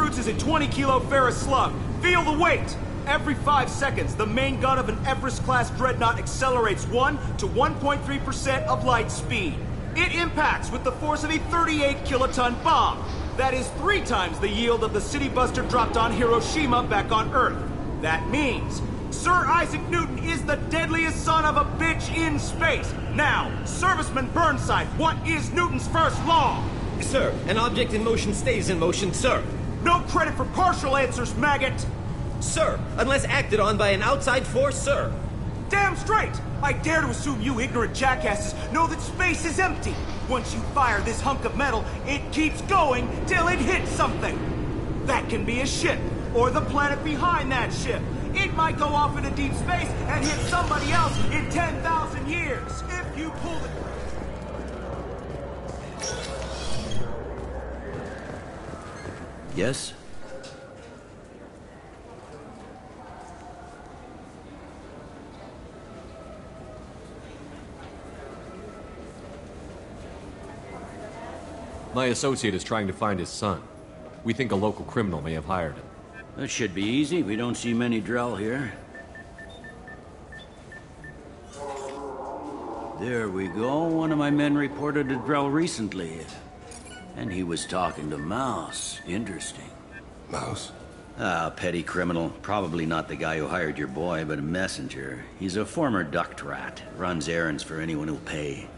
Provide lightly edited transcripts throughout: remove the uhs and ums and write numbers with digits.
recruits is a 20-kilo ferrous slug. Feel the weight! Every 5 seconds, the main gun of an Everest-class dreadnought accelerates 1 to 1.3% of light speed. It impacts with the force of a 38-kiloton bomb. That is 3 times the yield of the city buster dropped on Hiroshima back on Earth. That means Sir Isaac Newton is the deadliest son of a bitch in space. Now, Serviceman Burnside, what is Newton's first law? Sir, an object in motion stays in motion, sir. No credit for partial answers, maggot! Sir, unless acted on by an outside force, sir. Damn straight! I dare to assume you ignorant jackasses know that space is empty. Once you fire this hunk of metal, it keeps going till it hits something. That can be a ship, or the planet behind that ship. It might go off into deep space and hit somebody else in 10,000 years. If you pull the... Yes? My associate is trying to find his son. We think a local criminal may have hired him. That should be easy. We don't see many Drell here. There we go. One of my men reported a Drell recently. And he was talking to Mouse. Interesting. Mouse? Ah, petty criminal. Probably not the guy who hired your boy, but a messenger. He's a former duct rat. Runs errands for anyone who'll pay.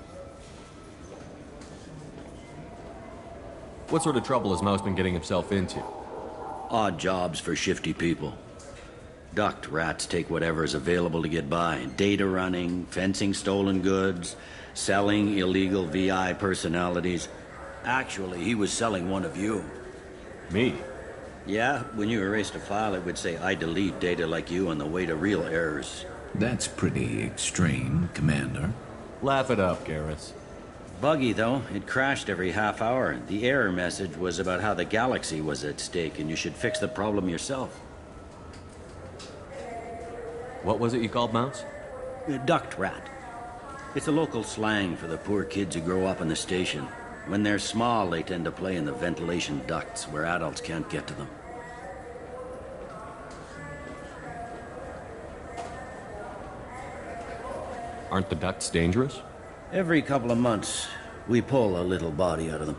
What sort of trouble has Mouse been getting himself into? Odd jobs for shifty people. Duct rats take whatever's available to get by. Data running, fencing stolen goods, selling illegal VI personalities. Actually, he was selling one of you. Me? Yeah, when you erased a file, it would say, I delete data like you on the way to real errors. That's pretty extreme, Commander. Laugh it up, Garrus. Buggy, though. It crashed every half hour. The error message was about how the galaxy was at stake, and you should fix the problem yourself. What was it you called Mouse? Duct rat. It's a local slang for the poor kids who grow up in the station. When they're small, they tend to play in the ventilation ducts where adults can't get to them. Aren't the ducts dangerous? Every couple of months, we pull a little body out of them.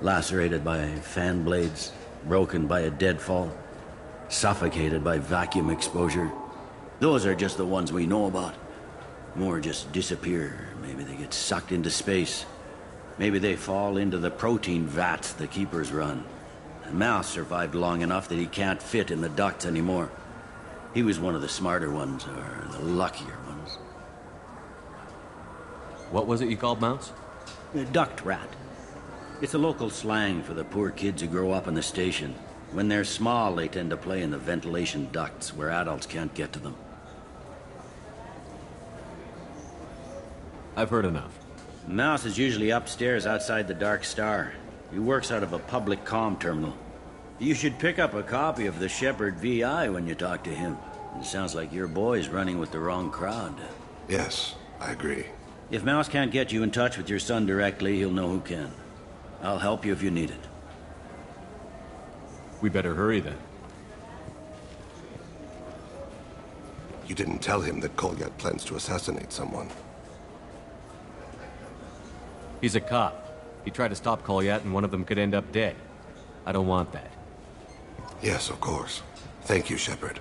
Lacerated by fan blades, broken by a deadfall, suffocated by vacuum exposure. Those are just the ones we know about. More just disappear. Maybe they get sucked into space. Maybe they fall into the protein vats the keepers run. And Mouse survived long enough that he can't fit in the ducts anymore. He was one of the smarter ones, or the luckier ones. What was it you called Mouse? Duct rat. It's a local slang for the poor kids who grow up in the station. When they're small, they tend to play in the ventilation ducts where adults can't get to them. I've heard enough. Mouse is usually upstairs outside the Dark Star. He works out of a public comm terminal. You should pick up a copy of the Shepherd VI when you talk to him. It sounds like your boy's running with the wrong crowd. Yes, I agree. If Mouse can't get you in touch with your son directly, he'll know who can. I'll help you if you need it. We better hurry then. You didn't tell him that Kolyat plans to assassinate someone. He's a cop. He tried to stop Kolyat and one of them could end up dead. I don't want that. Yes, of course. Thank you, Shepard.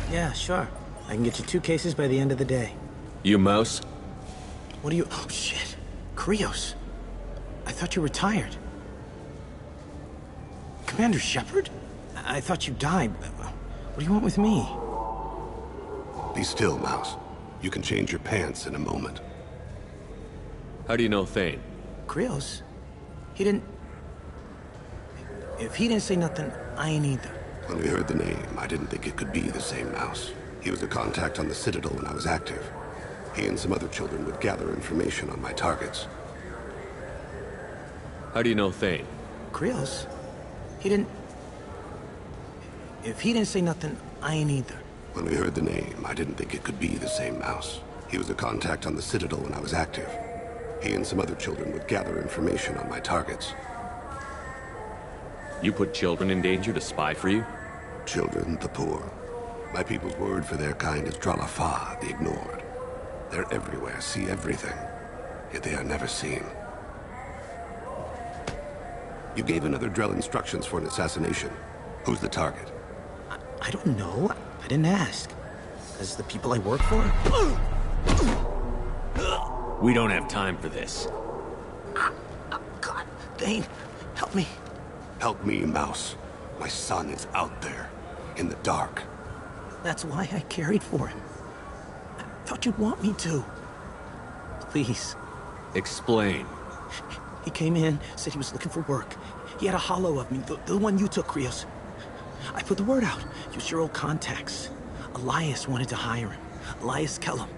Yeah, sure. I can get you 2 cases by the end of the day. You Mouse? What are you... Oh, shit. Krios. I thought you retired. Commander Shepard? I thought you died. What do you want with me? Be still, Mouse. You can change your pants in a moment. How do you know Thane? Krios? He didn't... If he didn't say nothing, I ain't either. When we heard the name, I didn't think it could be the same Mouse. He was a contact on the Citadel when I was active. He and some other children would gather information on my targets. How do you know Thane? Krios? He didn't... If he didn't say nothing, I ain't either. When we heard the name, I didn't think it could be the same Mouse. He was a contact on the Citadel when I was active. He and some other children would gather information on my targets. You put children in danger to spy for you? Children, the poor. My people's word for their kind is Dralafa, the ignored. They're everywhere, see everything, yet they are never seen. You gave another Drell instructions for an assassination. Who's the target? I don't know. I didn't ask. As the people I work for? We don't have time for this. God, Thane, help me. Help me, Mouse. My son is out there, in the dark. That's why I carried for him. I thought you'd want me to. Please. Explain. He came in, said he was looking for work. He had a hollow of me, the one you took, Krios. I put the word out. Use your old contacts. Elias wanted to hire him. Elias Kellum.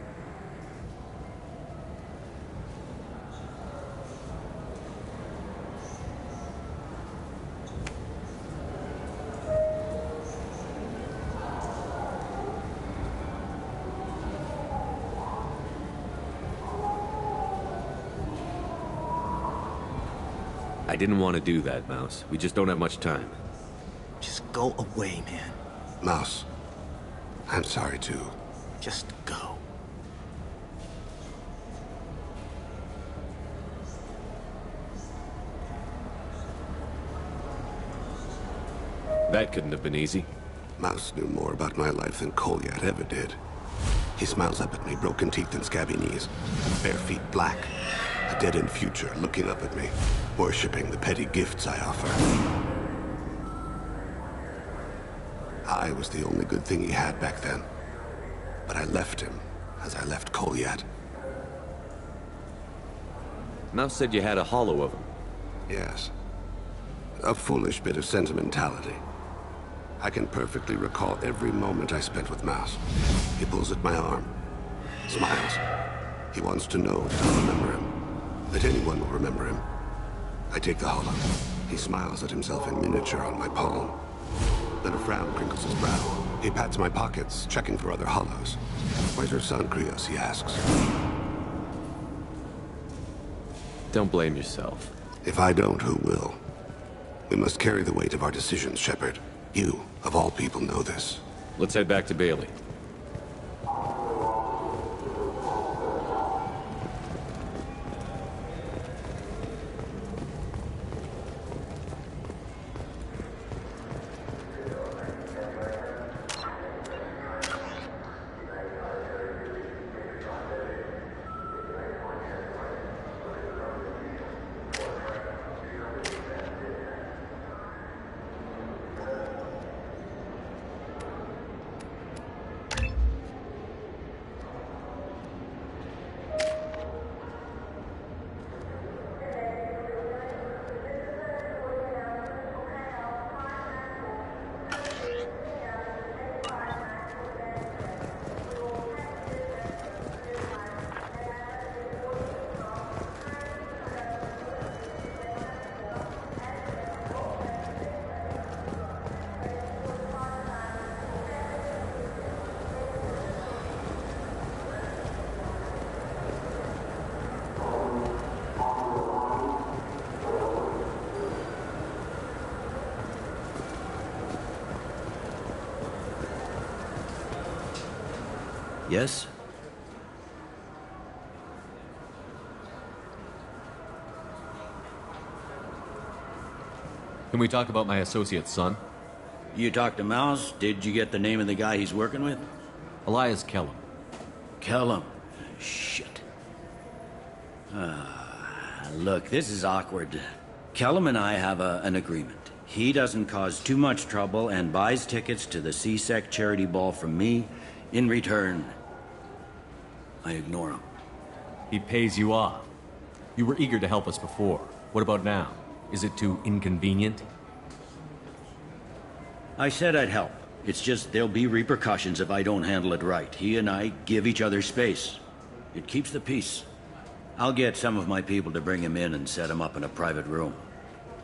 I didn't want to do that, Mouse. We just don't have much time. Just go away, man. Mouse, I'm sorry too. Just go. That couldn't have been easy. Mouse knew more about my life than Kolyat ever did. He smiles up at me, broken teeth and scabby knees, bare feet black, a dead-end future looking up at me, worshipping the petty gifts I offer. I was the only good thing he had back then, but I left him as I left Kolyat. Mouse said you had a hollow of him. Yes. A foolish bit of sentimentality. I can perfectly recall every moment I spent with Mouse. He pulls at my arm, smiles. He wants to know that I'll remember him, that anyone will remember him. I take the hollow. He smiles at himself in miniature on my palm. Then a frown crinkles his brow. He pats my pockets, checking for other hollows. Where's your son, Krios, he asks. Don't blame yourself. If I don't, who will? We must carry the weight of our decisions, Shepard. You, of all people, know this. Let's head back to Bailey. Yes? Can we talk about my associate's son? You talked to Mouse? Did you get the name of the guy he's working with? Elias Kellum. Kellum. Shit. Look, this is awkward. Kellum and I have an agreement. He doesn't cause too much trouble and buys tickets to the C-Sec charity ball from me. In return, I ignore him. He pays you off. You were eager to help us before. What about now? Is it too inconvenient? I said I'd help. It's just there'll be repercussions if I don't handle it right. He and I give each other space. It keeps the peace. I'll get some of my people to bring him in and set him up in a private room.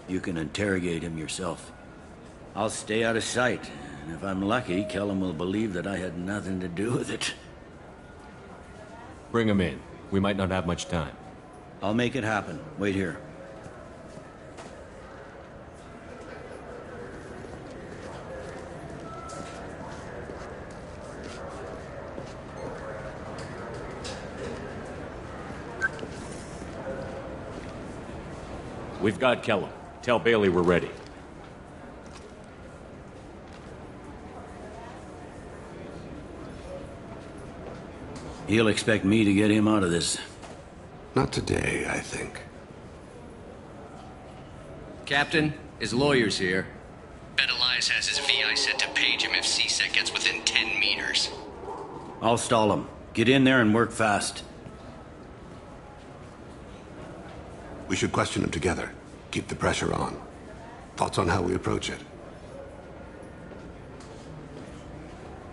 You can interrogate him yourself. I'll stay out of sight, and if I'm lucky, Kellum will believe that I had nothing to do with it. Bring him in. We might not have much time. I'll make it happen. Wait here. We've got Kellum. Tell Bailey we're ready. He'll expect me to get him out of this. Not today, I think. Captain, his lawyer's here. Bet Elias has his VI set to page him if C-Sec gets within 10 meters. I'll stall him. Get in there and work fast. We should question him together. Keep the pressure on. Thoughts on how we approach it?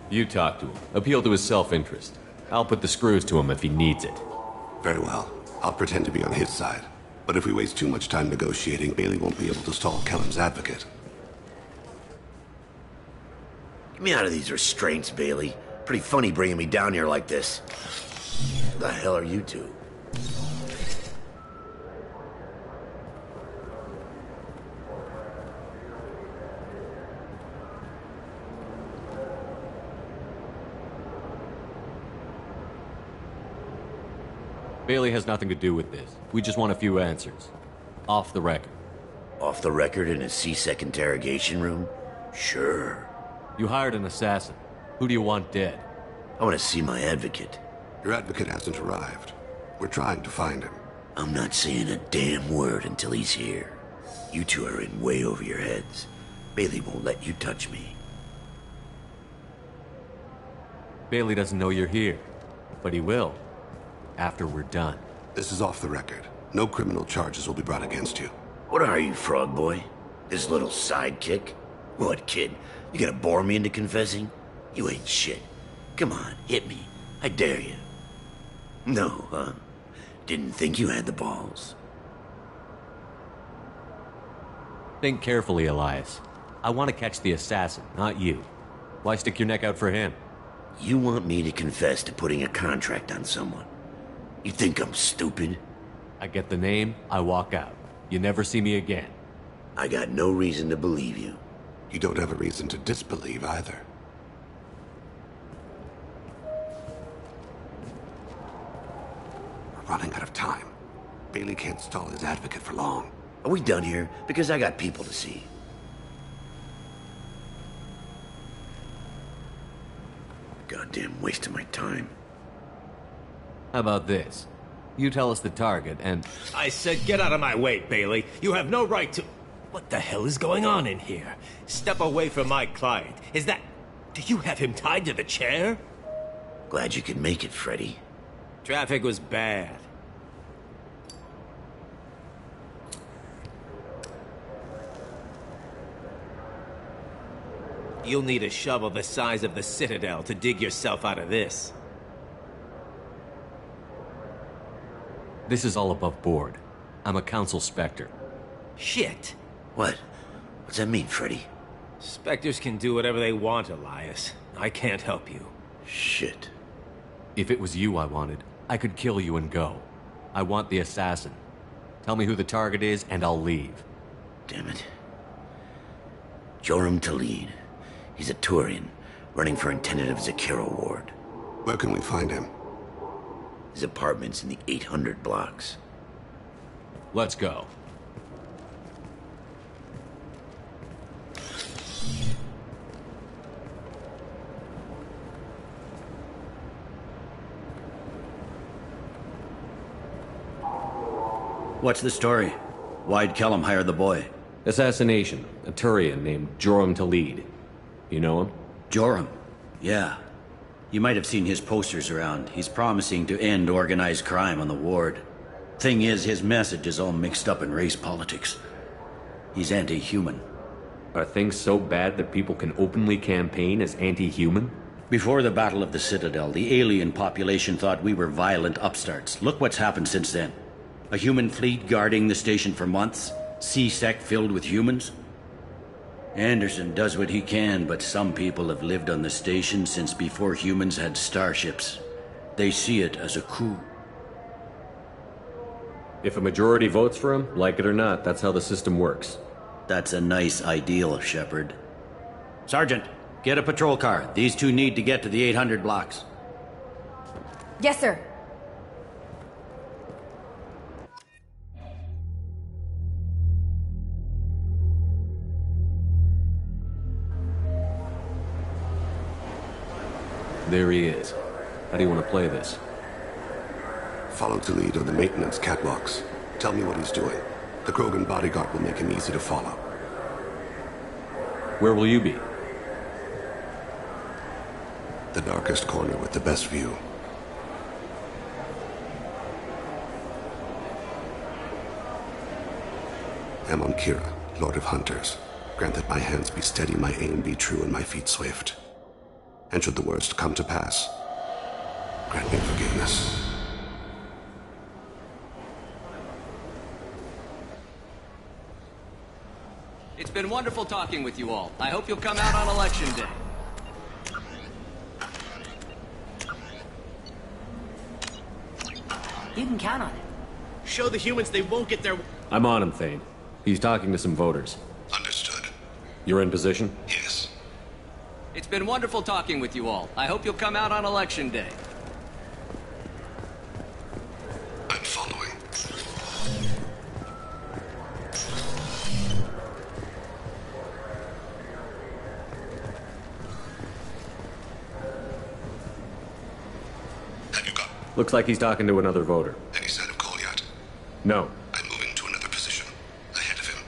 You talk to him. Appeal to his self-interest. I'll put the screws to him if he needs it. Very well. I'll pretend to be on his side. But if we waste too much time negotiating, Bailey won't be able to stall Kellum's advocate. Get me out of these restraints, Bailey. Pretty funny bringing me down here like this. Who the hell are you two? Bailey has nothing to do with this. We just want a few answers. Off the record. Off the record in a C-Sec interrogation room? Sure. You hired an assassin. Who do you want dead? I want to see my advocate. Your advocate hasn't arrived. We're trying to find him. I'm not saying a damn word until he's here. You two are in way over your heads. Bailey won't let you touch me. Bailey doesn't know you're here. But he will. After we're done. This is off the record. No criminal charges will be brought against you. What are you, frog boy? His little sidekick? What, kid? You gonna bore me into confessing? You ain't shit. Come on, hit me. I dare you. No, huh? Didn't think you had the balls. Think carefully, Elias. I want to catch the assassin, not you. Why stick your neck out for him? You want me to confess to putting a contract on someone? You think I'm stupid? I get the name, I walk out. You never see me again. I got no reason to believe you. You don't have a reason to disbelieve either. We're running out of time. Bailey can't stall his advocate for long. Are we done here? Because I got people to see. Goddamn waste of my time. How about this? You tell us the target, and... I said get out of my way, Bailey. You have no right to... What the hell is going on in here? Step away from my client. Is that... Do you have him tied to the chair? Glad you could make it, Freddy. Traffic was bad. You'll need a shovel the size of the Citadel to dig yourself out of this. This is all above board. I'm a council specter. Shit. What? What's that mean, Freddy? Spectres can do whatever they want, Elias. I can't help you. Shit. If it was you I wanted, I could kill you and go. I want the assassin. Tell me who the target is, and I'll leave. Damn it. Joram Talid. He's a Turian, running for intendant of Zakiro Ward. Where can we find him? His apartment's in the 800 blocks. Let's go. What's the story? Why'd Kellum hire the boy? Assassination. A Turian named Joram Talid. You know him? Joram? Yeah. You might have seen his posters around. He's promising to end organized crime on the ward. Thing is, his message is all mixed up in race politics. He's anti-human. Are things so bad that people can openly campaign as anti-human? Before the Battle of the Citadel, the alien population thought we were violent upstarts. Look what's happened since then. A human fleet guarding the station for months. C-Sec filled with humans. Anderson does what he can, but some people have lived on the station since before humans had starships. They see it as a coup. If a majority votes for him, like it or not, that's how the system works. That's a nice ideal, Shepard. Sergeant, get a patrol car. These two need to get to the 800 blocks. Yes, sir. There he is. How do you want to play this? Follow Talid on the maintenance catwalks. Tell me what he's doing. The Krogan bodyguard will make him easy to follow. Where will you be? The darkest corner with the best view. I'm on Kira, Lord of Hunters. Grant that my hands be steady, my aim be true, and my feet swift. And should the worst come to pass, grant me forgiveness. It's been wonderful talking with you all. I hope you'll come out on Election Day. You can count on it. Show the humans they won't get their... I'm on him, Thane. He's talking to some voters. Understood. You're in position? Yes. It's been wonderful talking with you all. I hope you'll come out on Election Day. I'm following. Have you got... Looks like he's talking to another voter. Any sign of call yet? No. I'm moving to another position. Ahead of him.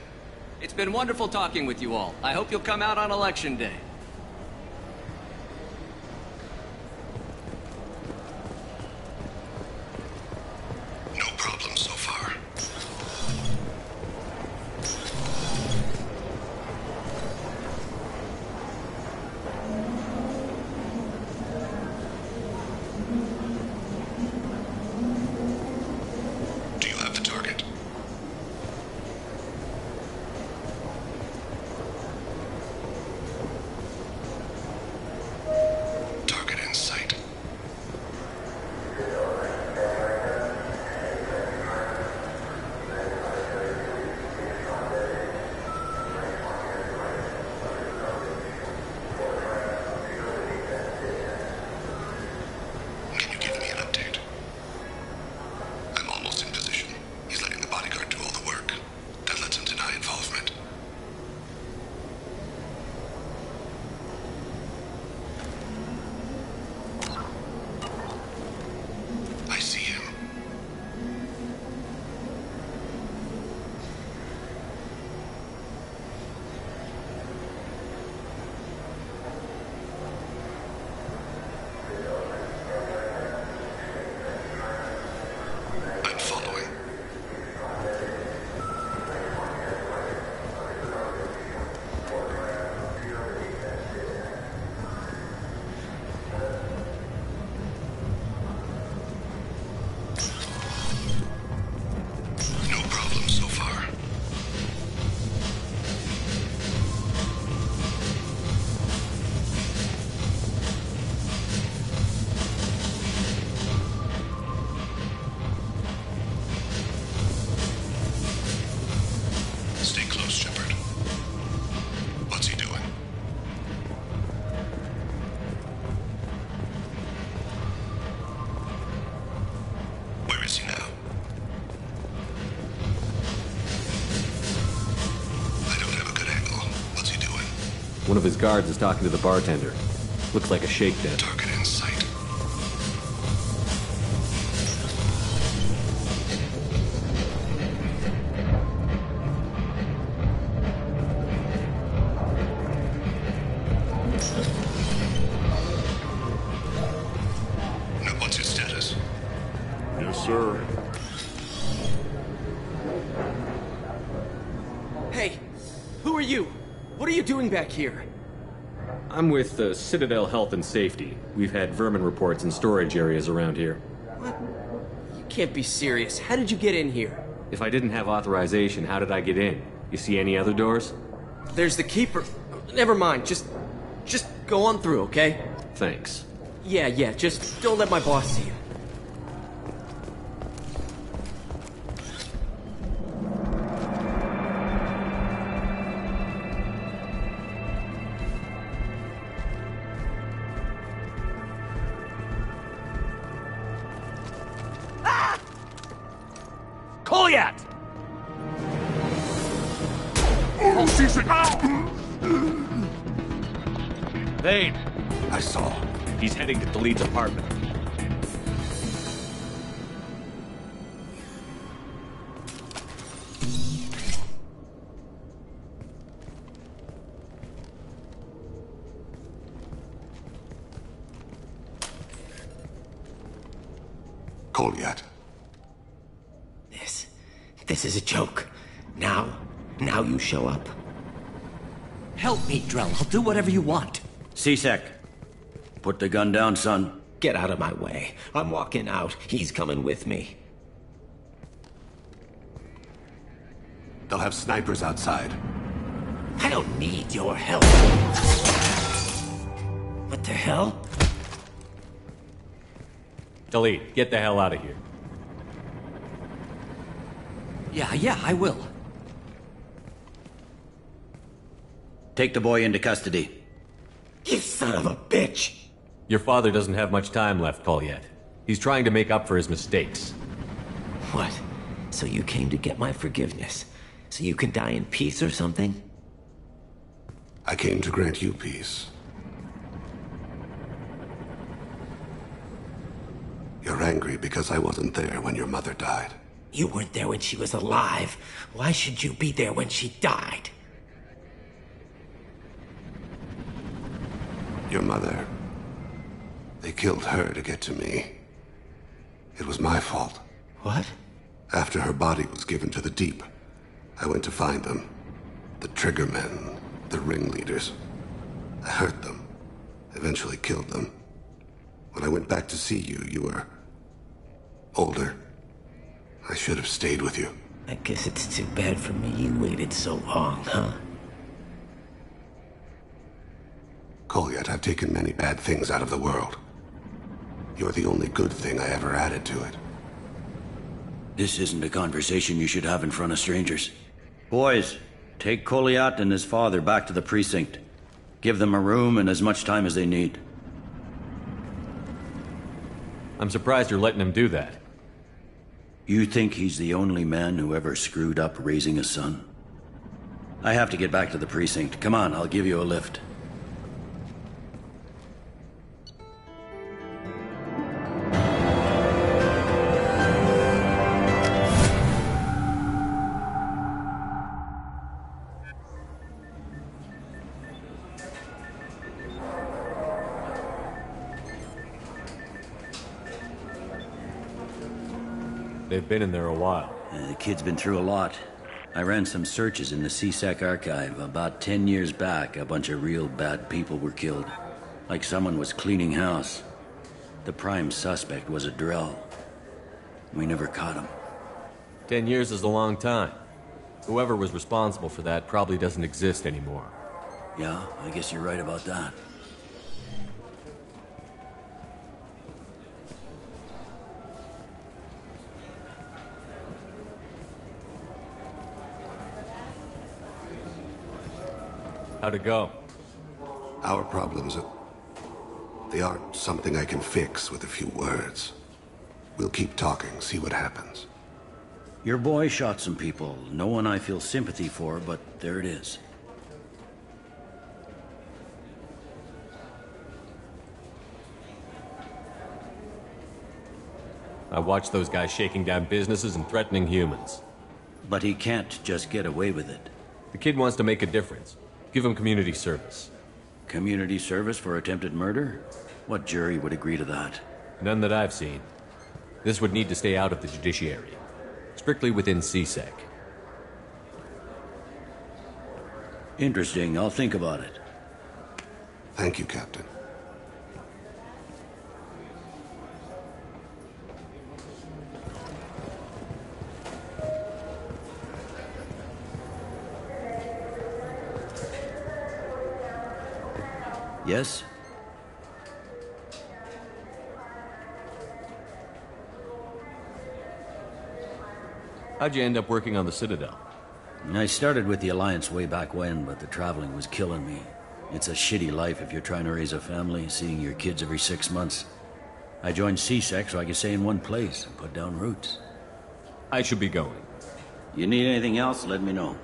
It's been wonderful talking with you all. I hope you'll come out on Election Day. No problem so far. Do you have the target? Target in sight. Can you give me an update? I'm almost in position. He's letting the bodyguard do all the work. That lets him deny involvement. I see him. I'm following. No problem so far. Stay close, Shepard. What's he doing? Where is he now? I don't have a good angle. What's he doing? One of his guards is talking to the bartender. Looks like a shakedown. Target in sight. sir. Hey, who are you? What are you doing back here? I'm with Citadel Health and Safety. We've had vermin reports in storage areas around here. What? You can't be serious. How did you get in here? If I didn't have authorization, how did I get in? You see any other doors? There's the keeper. Never mind. Just go on through, okay? Thanks. Yeah, just don't let my boss see you. Kolyat! Vane! I saw. He's heading to the lead's apartment. Kolyat. This is a joke. Now you show up. Help me, Drell. I'll do whatever you want. C-Sec. Put the gun down, son. Get out of my way. I'm walking out. He's coming with me. They'll have snipers outside. I don't need your help. What the hell? Delete. Get the hell out of here. Yeah, I will. Take the boy into custody. You son of a bitch! Your father doesn't have much time left, Kolyat. He's trying to make up for his mistakes. What? So you came to get my forgiveness? So you can die in peace or something? I came to grant you peace. You're angry because I wasn't there when your mother died. You weren't there when she was alive. Why should you be there when she died? Your mother. They killed her to get to me. It was my fault. What? After her body was given to the Deep, I went to find them. The Triggermen, the ringleaders. I hurt them. Eventually killed them. When I went back to see you, you were older. I should have stayed with you. I guess it's too bad for me you waited so long, huh? Kolyat, I've taken many bad things out of the world. You're the only good thing I ever added to it. This isn't a conversation you should have in front of strangers. Boys, take Kolyat and his father back to the precinct. Give them a room and as much time as they need. I'm surprised you're letting him do that. You think he's the only man who ever screwed up raising a son? I have to get back to the precinct. Come on, I'll give you a lift. They've been in there a while. The kid's been through a lot. I ran some searches in the C-Sec archive. About 10 years back, a bunch of real bad people were killed. Like someone was cleaning house. The prime suspect was a Drell. We never caught him. 10 years is a long time. Whoever was responsible for that probably doesn't exist anymore. Yeah, I guess you're right about that. How'd it go? Our problems they aren't something I can fix with a few words. We'll keep talking, see what happens. Your boy shot some people. No one I feel sympathy for, but there it is. I watched those guys shaking down businesses and threatening humans. But he can't just get away with it. The kid wants to make a difference. Give him community service. Community service for attempted murder? What jury would agree to that? None that I've seen. This would need to stay out of the judiciary. Strictly within CSEC. Interesting. I'll think about it. Thank you, Captain. Yes? How'd you end up working on the Citadel? I started with the Alliance way back when, but the traveling was killing me. It's a shitty life if you're trying to raise a family, seeing your kids every 6 months. I joined CSEC so I could stay in one place and put down roots. I should be going. You need anything else, let me know.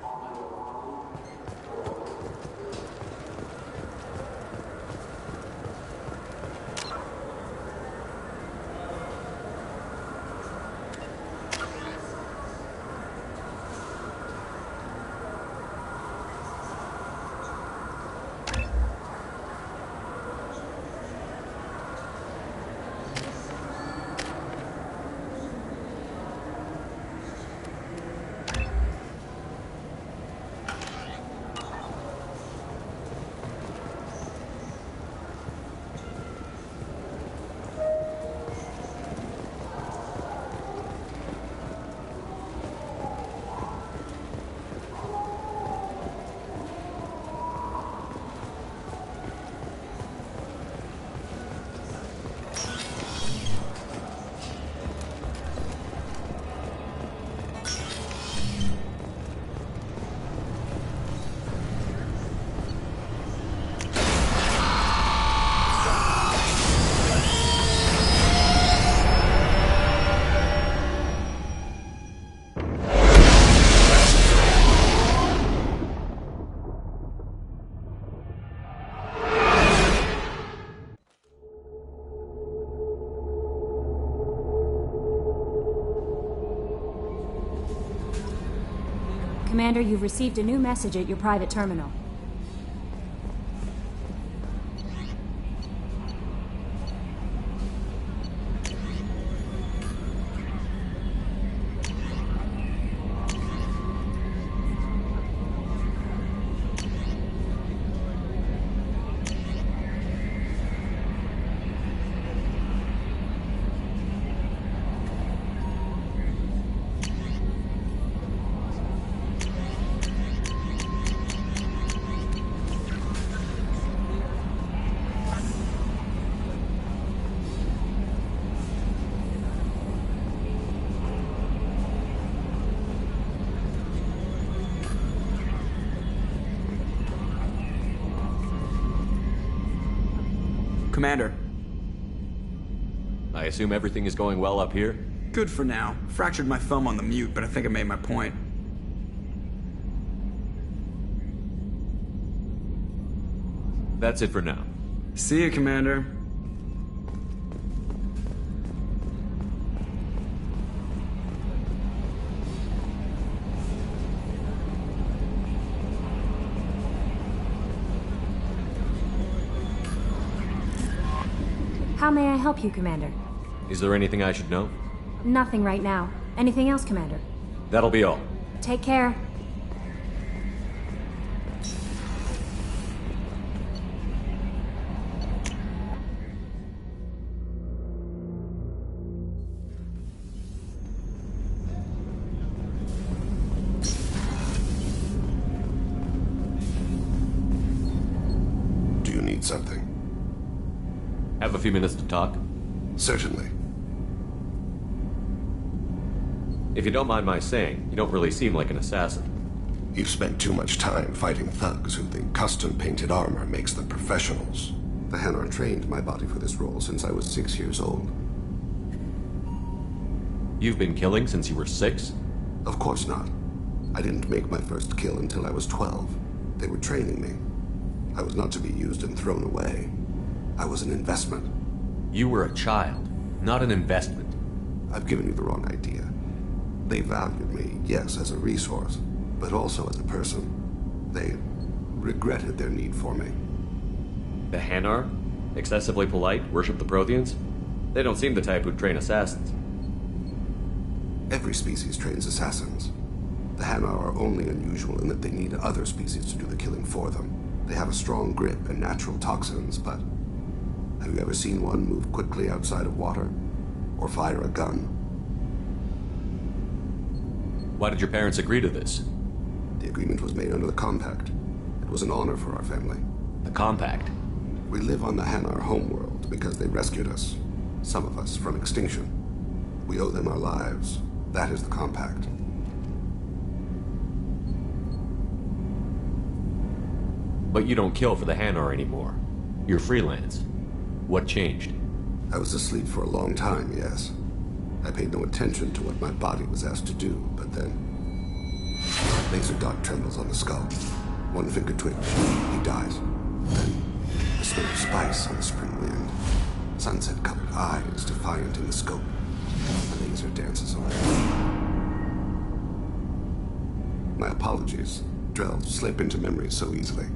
Commander, you've received a new message at your private terminal. Commander. I assume everything is going well up here? Good for now. Fractured my thumb on the mute, but I think I made my point. That's it for now. See you, Commander. How may I help you, Commander? Is there anything I should know? Nothing right now. Anything else, Commander? That'll be all. Take care. Do you need something? Have a few minutes to talk? Certainly. If you don't mind my saying, you don't really seem like an assassin. You've spent too much time fighting thugs who think custom-painted armor makes them professionals. The Hanar trained my body for this role since I was 6 years old. You've been killing since you were 6? Of course not. I didn't make my first kill until I was 12. They were training me. I was not to be used and thrown away. I was an investment. You were a child, not an investment. I've given you the wrong idea. They valued me, yes, as a resource, but also as a person. They regretted their need for me. The Hanar? Excessively polite, worship the Protheans? They don't seem the type who'd train assassins. Every species trains assassins. The Hanar are only unusual in that they need other species to do the killing for them. They have a strong grip and natural toxins, but have you ever seen one move quickly outside of water? Or fire a gun? Why did your parents agree to this? The agreement was made under the Compact. It was an honor for our family. The Compact? We live on the Hanar homeworld because they rescued us. Some of us from extinction. We owe them our lives. That is the Compact. But you don't kill for the Hanar anymore. You're freelance. What changed? I was asleep for a long time, yes. I paid no attention to what my body was asked to do, but then... Laser dot trembles on the skull. One finger twitch. He dies. Then, the smell of spice on the spring wind. Sunset-colored eyes, defiant in the scope. The laser dances away. My apologies. Drell slip into memory so easily.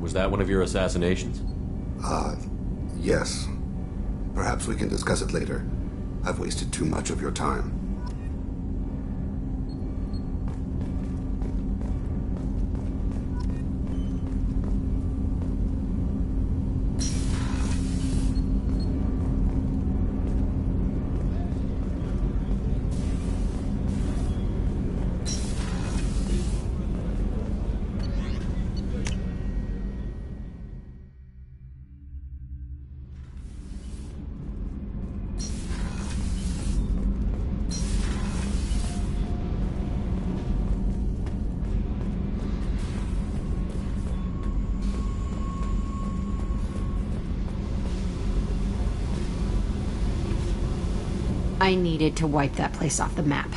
Was that one of your assassinations? Yes. Perhaps we can discuss it later. I've wasted too much of your time. I needed to wipe that place off the map.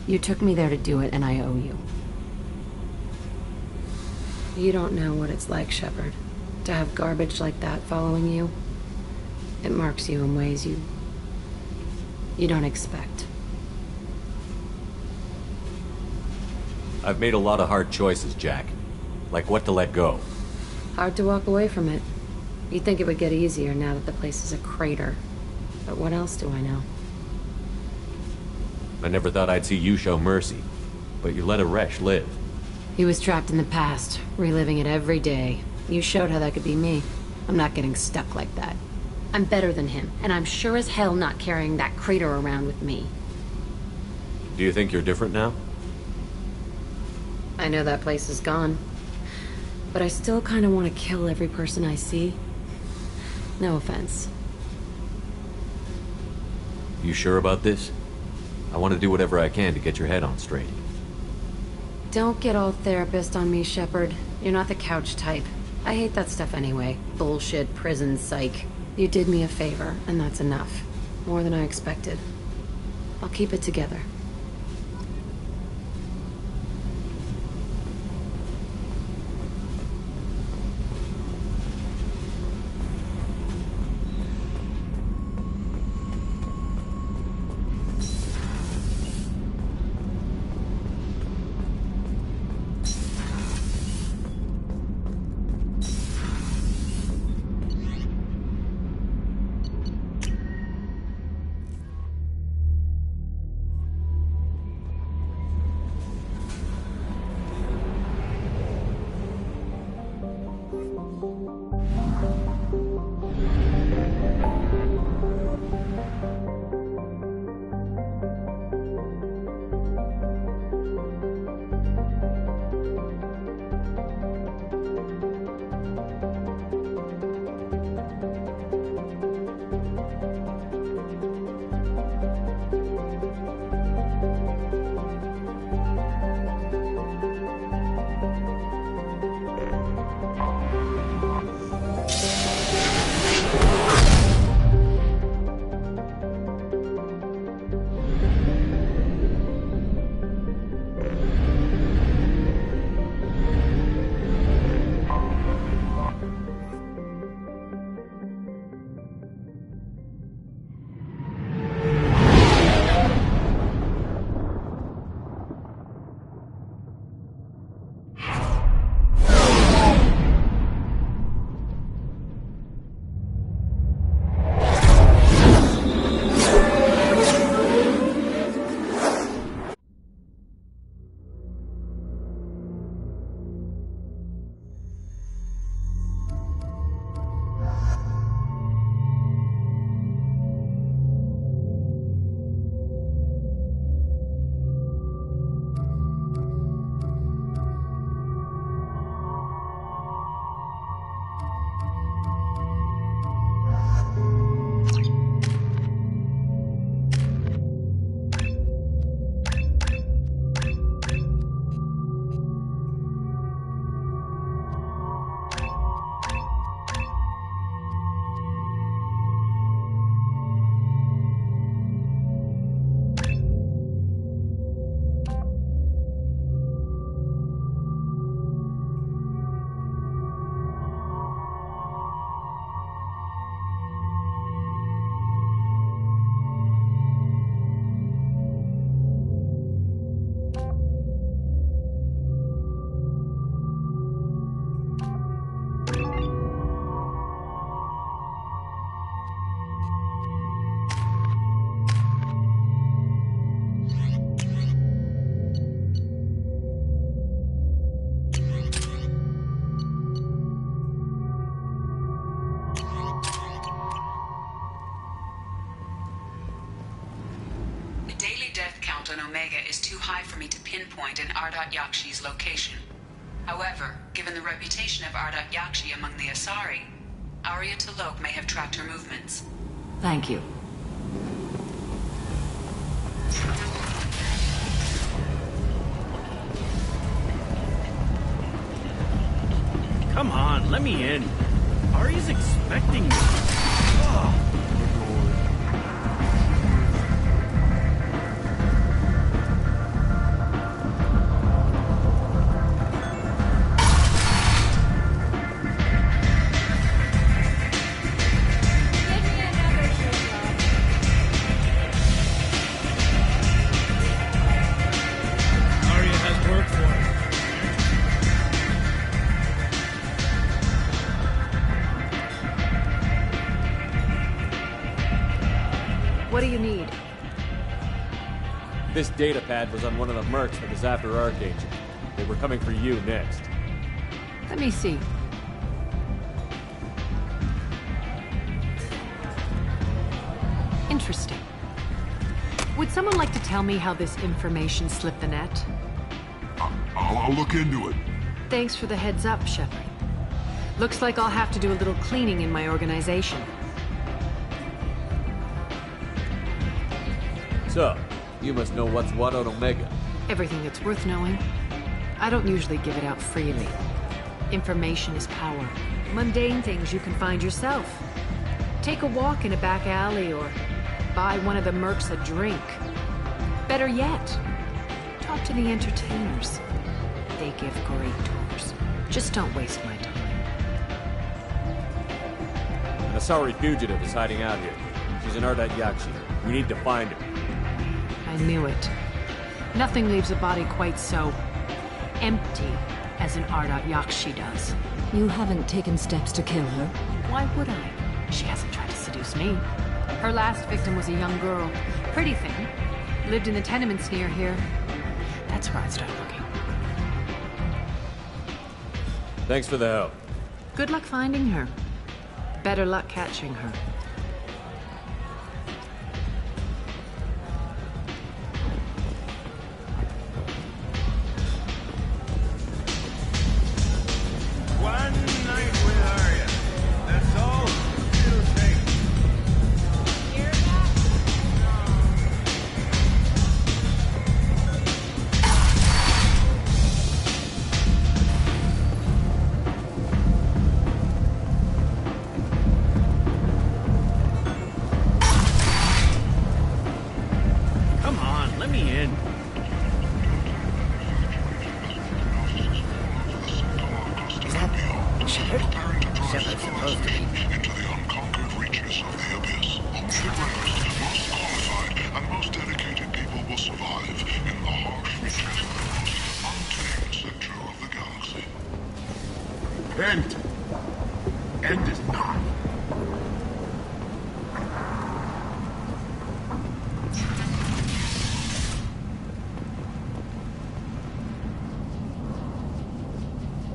You took me there to do it, and I owe you. You don't know what it's like, Shepard, to have garbage like that following you. It marks you in ways you don't expect. I've made a lot of hard choices, Jack. Like what to let go. Hard to walk away from it. You'd think it would get easier now that the place is a crater. But what else do I know? I never thought I'd see you show mercy, but you let Aresh live. He was trapped in the past, reliving it every day. You showed how that could be me. I'm not getting stuck like that. I'm better than him, and I'm sure as hell not carrying that crater around with me. Do you think you're different now? I know that place is gone. But I still kind of want to kill every person I see. No offense. You sure about this? I want to do whatever I can to get your head on straight. Don't get all therapist on me, Shepard. You're not the couch type. I hate that stuff anyway. Bullshit, prison, psych. You did me a favor, and that's enough. More than I expected. I'll keep it together. threshold on Omega is too high for me to pinpoint an Ardat Yakshi's location. However, given the reputation of Ardat Yakshi among the Asari, Arya T'Loak may have tracked her movements. Thank you. Come on, let me in. Arya's expecting me. What do you need? This data pad was on one of the mercs that was after Archangel. They were coming for you next. Let me see. Interesting. Would someone like to tell me how this information slipped the net? I'll look into it. Thanks for the heads up, Shepard. Looks like I'll have to do a little cleaning in my organization. So, you must know what's what on Omega. Everything that's worth knowing. I don't usually give it out freely. Information is power. Mundane things you can find yourself. Take a walk in a back alley or buy one of the mercs a drink. Better yet, talk to the entertainers. They give great tours. Just don't waste my time. An Asari fugitive is hiding out here. She's an Ardat Yakshi. We need to find her. I knew it. Nothing leaves a body quite so empty as an Ardat Yakshi does. You haven't taken steps to kill her? Why would I? She hasn't tried to seduce me. Her last victim was a young girl. Pretty thing. Lived in the tenements near here. That's where I'd start looking. Thanks for the help. Good luck finding her. Better luck catching her. One night with Arya. That's all it'll take. Come on, let me in. Is that Shepard? Shepard's supposed to be. Into the unconquered reaches of the abyss. Only the rarest, most qualified, and most dedicated people will survive in the harsh reaches of the most untamed sector of the galaxy. End. End is not.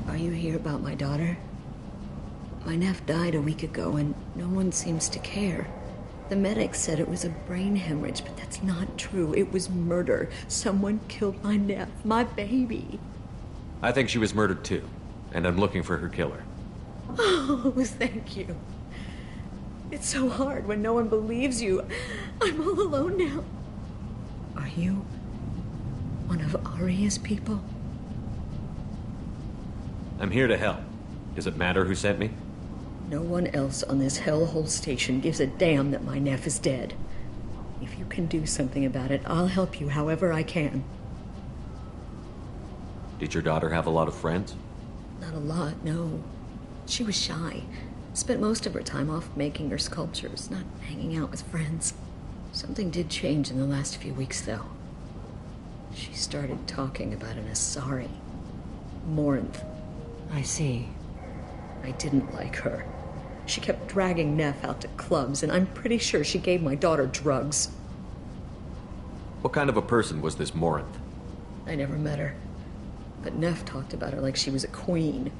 Are you here about my daughter? My nephew died a week ago and no one seems to care. The medics said it was a brain hemorrhage, but that's not true. It was murder. Someone killed my nephew, my baby. I think she was murdered too, and I'm looking for her killer. Oh, thank you. It's so hard when no one believes you. I'm all alone now. Are you one of Arya's people? I'm here to help. Does it matter who sent me? No one else on this hellhole station gives a damn that my nephew is dead. If you can do something about it, I'll help you however I can. Did your daughter have a lot of friends? Not a lot, no. She was shy. Spent most of her time off making her sculptures, not hanging out with friends. Something did change in the last few weeks, though. She started talking about an Asari. Morinth. I see. I didn't like her. She kept dragging Neff out to clubs, and I'm pretty sure she gave my daughter drugs. What kind of a person was this Morinth? I never met her. But Neff talked about her like she was a queen.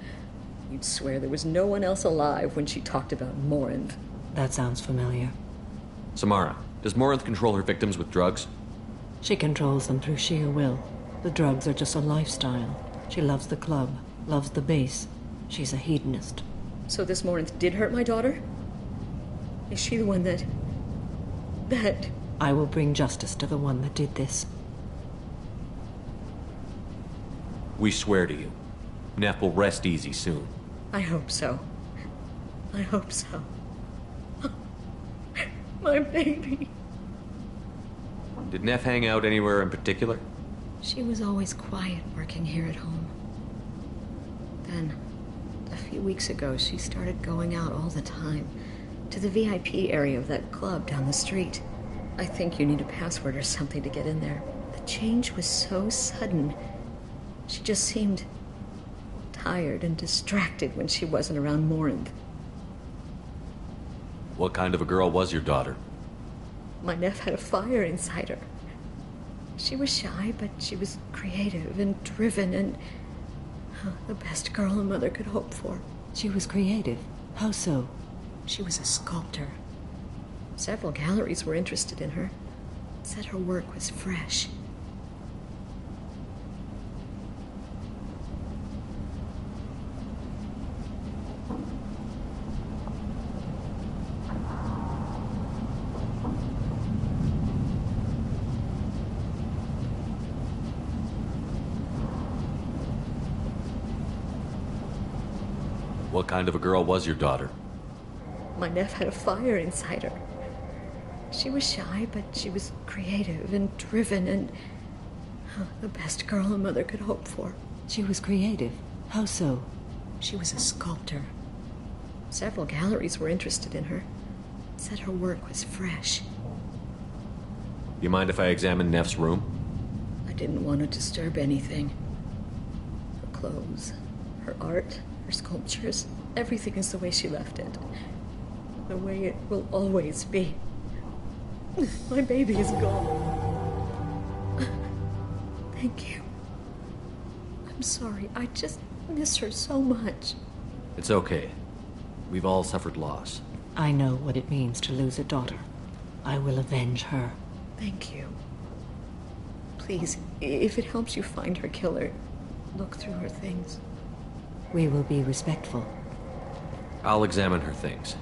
You'd swear there was no one else alive when she talked about Morinth. That sounds familiar. Samara, does Morinth control her victims with drugs? She controls them through sheer will. The drugs are just a lifestyle. She loves the club, loves the base. She's a hedonist. So this Morinth did hurt my daughter? Is she the one that... I will bring justice to the one that did this. We swear to you. Neff will rest easy soon. I hope so. I hope so. My baby. Did Neff hang out anywhere in particular? She was always quiet working here at home. Then, a few weeks ago, she started going out all the time. To the VIP area of that club down the street. I think you need a password or something to get in there. The change was so sudden. She just seemed tired and distracted when she wasn't around Morinth. What kind of a girl was your daughter? My Neff had a fire inside her. She was shy, but she was creative and driven and the best girl a mother could hope for. She was creative? How so? She was a sculptor. Several galleries were interested in her. Said her work was fresh. What kind of a girl was your daughter? My Neff had a fire inside her. She was shy, but she was creative and driven and the best girl a mother could hope for. She was creative? How so? She was a sculptor. Several galleries were interested in her. Said her work was fresh. You mind if I examine Neff's room? I didn't want to disturb anything. Her clothes, her art, her sculptures, everything is the way she left it. The way it will always be. My baby is gone. Thank you. I'm sorry. I just miss her so much. It's okay. We've all suffered loss. I know what it means to lose a daughter. I will avenge her. Thank you. Please, if it helps you find her killer, look through her things. We will be respectful. I'll examine her things.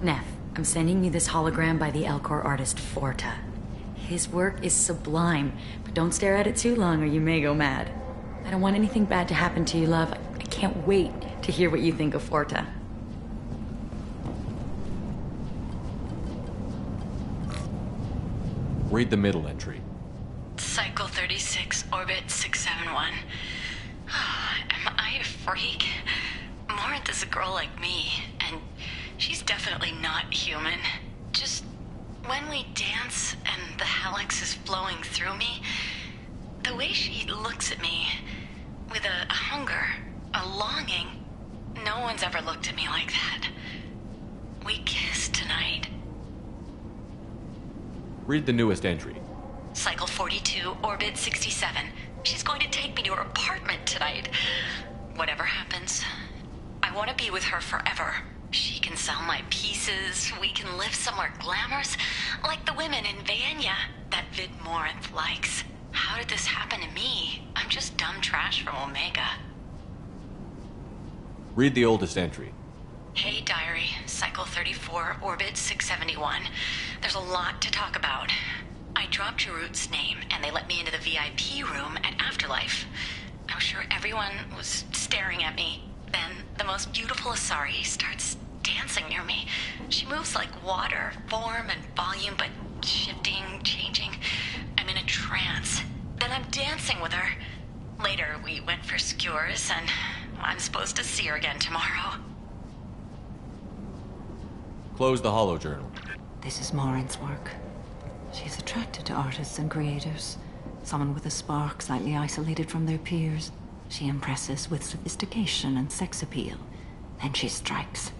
Neff, I'm sending you this hologram by the Elcor artist Forta. His work is sublime, but don't stare at it too long or you may go mad. I don't want anything bad to happen to you, love. I can't wait to hear what you think of Forta. Read the middle entry. Cycle 36, orbit 671. Am I a freak? Morinth is a girl like me, and she's definitely not human. Just when we dance and the helix is flowing through me, the way she looks at me with a hunger, a longing, no one's ever looked at me like that. We kissed tonight. Read the newest entry. Cycle 42, orbit 67. She's going to take me to her apartment tonight. Whatever happens, I want to be with her forever. She can sell my pieces. We can live somewhere glamorous, like the women in Vanya that Vid Morinth likes. How did this happen to me? I'm just dumb trash from Omega. Read the oldest entry. Hey, diary. Cycle 34, orbit 671. There's a lot to talk about. I dropped Jarut's name, and they let me into the VIP room at Afterlife. I was sure everyone was staring at me. Then the most beautiful Asari starts dancing near me. She moves like water, form and volume, but shifting, changing. I'm in a trance. Then I'm dancing with her. Later, we went for skewers, and I'm supposed to see her again tomorrow. Close the holojournal. This is Morinth's work. She's attracted to artists and creators. Someone with a spark, slightly isolated from their peers. She impresses with sophistication and sex appeal. Then she strikes.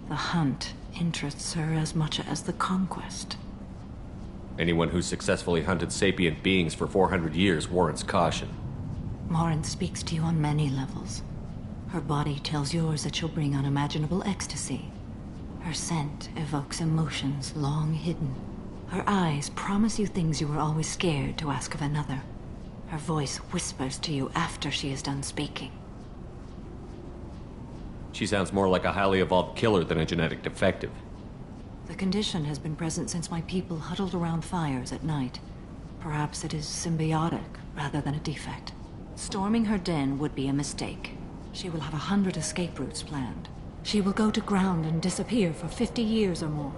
The hunt interests her as much as the conquest. Anyone who's successfully hunted sapient beings for 400 years warrants caution. Morin speaks to you on many levels. Her body tells yours that she'll bring unimaginable ecstasy. Her scent evokes emotions long hidden. Her eyes promise you things you were always scared to ask of another. Her voice whispers to you after she is done speaking. She sounds more like a highly evolved killer than a genetic defective. The condition has been present since my people huddled around fires at night. Perhaps it is symbiotic rather than a defect. Storming her den would be a mistake. She will have 100 escape routes planned. She will go to ground and disappear for 50 years or more.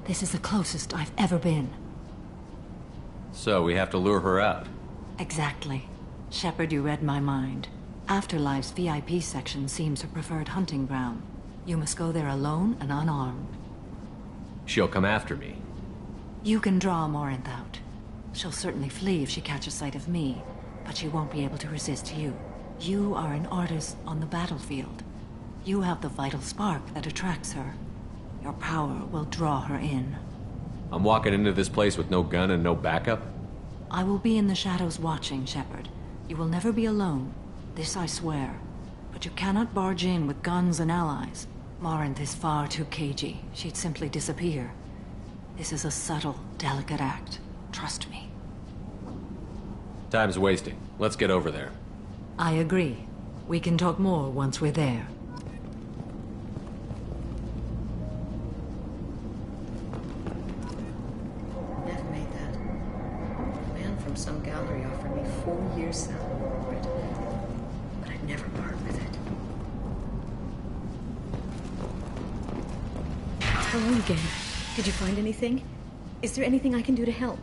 This is the closest I've ever been. So we have to lure her out. Exactly. Shepard, you read my mind. Afterlife's VIP section seems her preferred hunting ground. You must go there alone and unarmed. She'll come after me. You can draw Morinth out. She'll certainly flee if she catches sight of me, but she won't be able to resist you. You are an artist on the battlefield. You have the vital spark that attracts her. Your power will draw her in. I'm walking into this place with no gun and no backup? I will be in the shadows watching, Shepard. You will never be alone. This I swear. But you cannot barge in with guns and allies. Morinth is far too cagey. She'd simply disappear. This is a subtle, delicate act. Trust me. Time's wasting. Let's get over there. I agree. We can talk more once we're there. Nev made that. A man from some gallery offered me 4 years salary for it. But I'd never part with it. Hello again. Did you find anything? Is there anything I can do to help?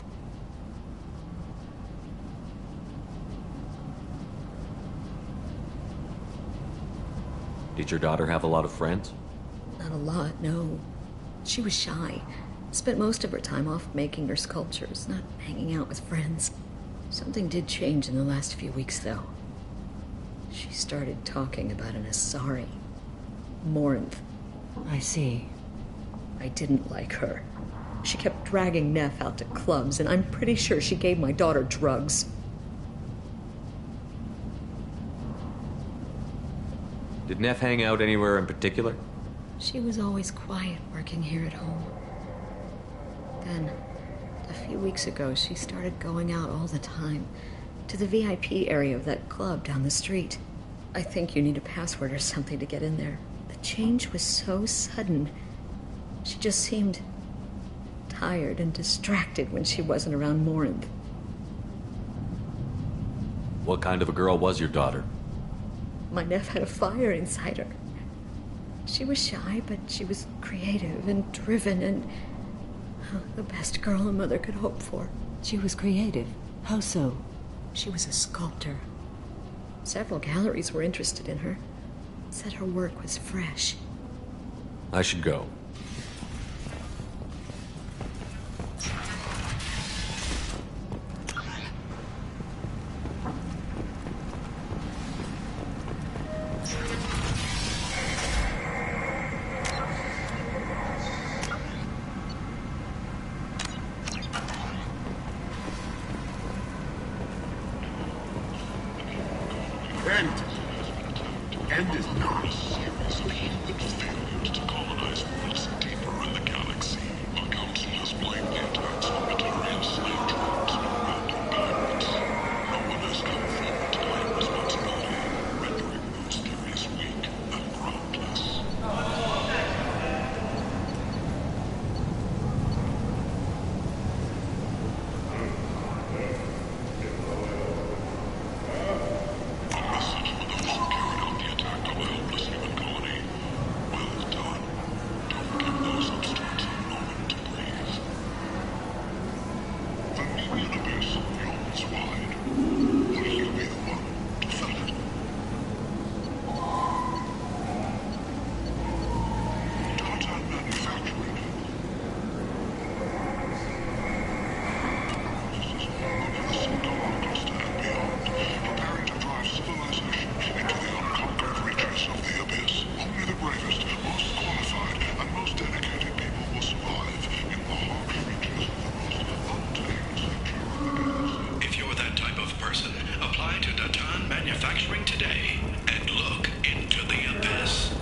Did your daughter have a lot of friends? Not a lot, no. She was shy. Spent most of her time off making her sculptures, not hanging out with friends. Something did change in the last few weeks, though. She started talking about an Asari. Morinth. I see. I didn't like her. She kept dragging Neff out to clubs, and I'm pretty sure she gave my daughter drugs. Did Neff hang out anywhere in particular? She was always quiet working here at home. Then, a few weeks ago, she started going out all the time to the VIP area of that club down the street. I think you need a password or something to get in there. The change was so sudden. She just seemed tired and distracted when she wasn't around Morinth. What kind of a girl was your daughter? My Neff had a fire inside her. She was shy, but she was creative and driven and the best girl a mother could hope for. She was creative. How so? She was a sculptor. Several galleries were interested in her. Said her work was fresh. I should go. End is not a series of human failures to colonize worlds deeper in the galaxy. The Council has blamed the attacks on Batarian slave troops for random pirates. No one has come forward to claim responsibility, rendering those theories weak and groundless. Carried out the attack on the helpless human colony. Well done. Don't give those manufacturing today and look into the abyss.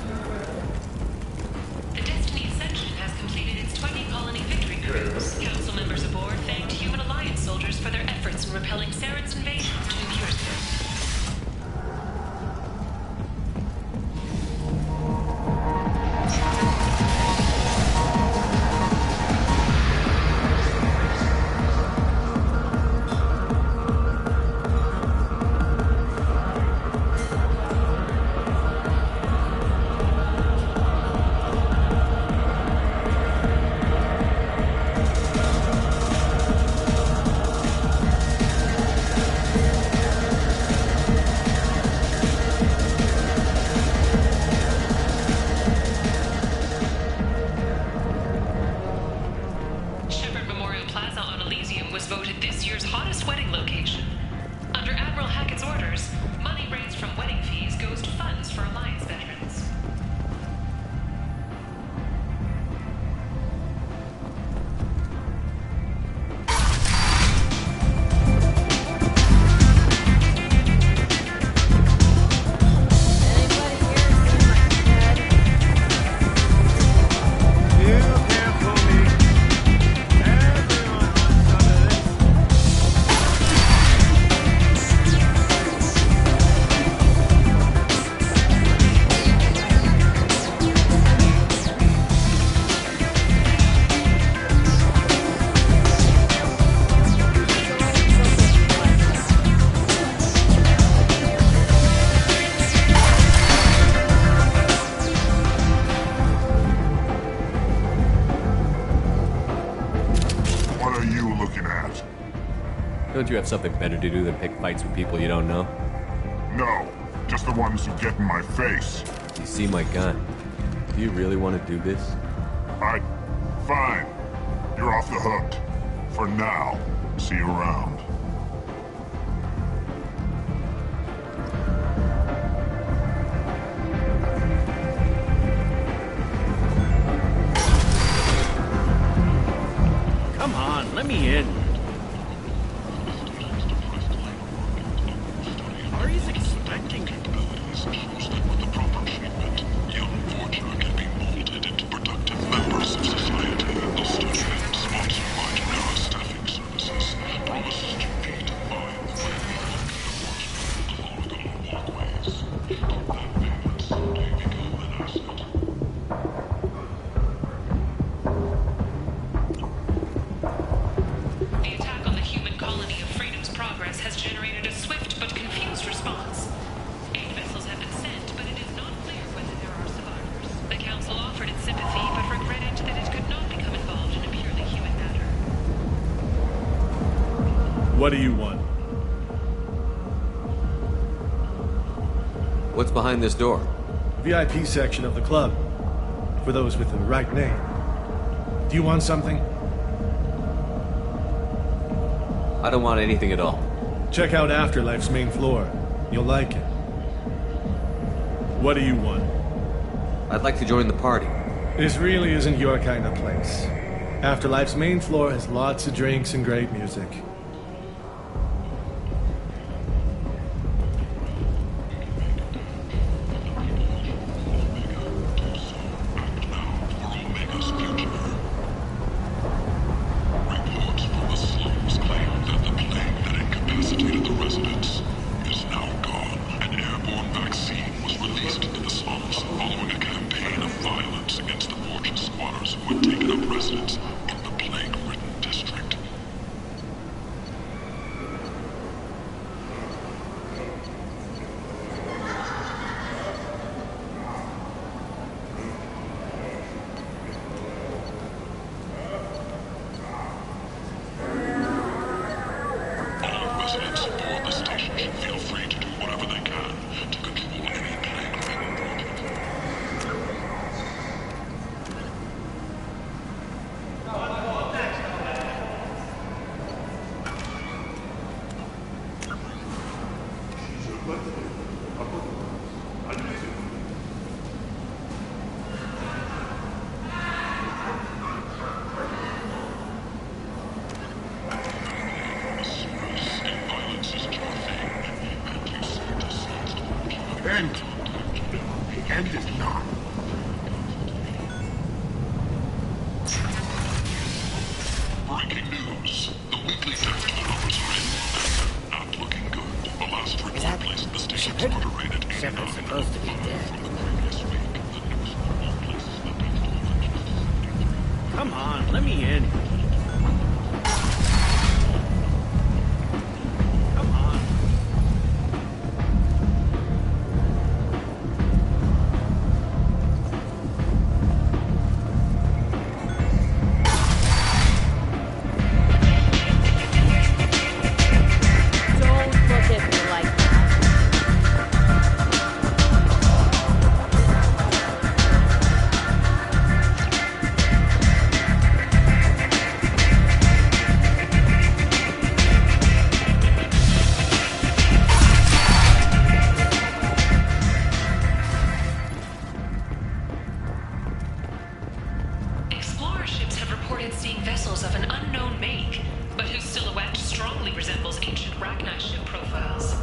The Destiny Ascension has completed its 20-colony victory cruise. Council members aboard thanked Human Alliance soldiers for their efforts in repelling Saren's invasion to New Year's. Don't you have something better to do than pick fights with people you don't know? No, just the ones who get in my face. You see my gun. Do you really want to do this? Fine. You're off the hook. For now. See you around. Come on, let me in. What do you want? What's behind this door? VIP section of the club. For those with the right name. Do you want something? I don't want anything at all. Check out Afterlife's main floor. You'll like it. What do you want? I'd like to join the party. This really isn't your kind of place. Afterlife's main floor has lots of drinks and great music. End. The end is not. Breaking news. The weekly death toll numbers are in. Not looking good. The last report placed the station's murder rate at 89. Shepard's supposed to be dead. Come on, let me in. Come on. Don't look at me like that. Explorer ships have reported seeing vessels of an unknown make, but whose silhouette strongly resembles ancient Ragnar ship profiles.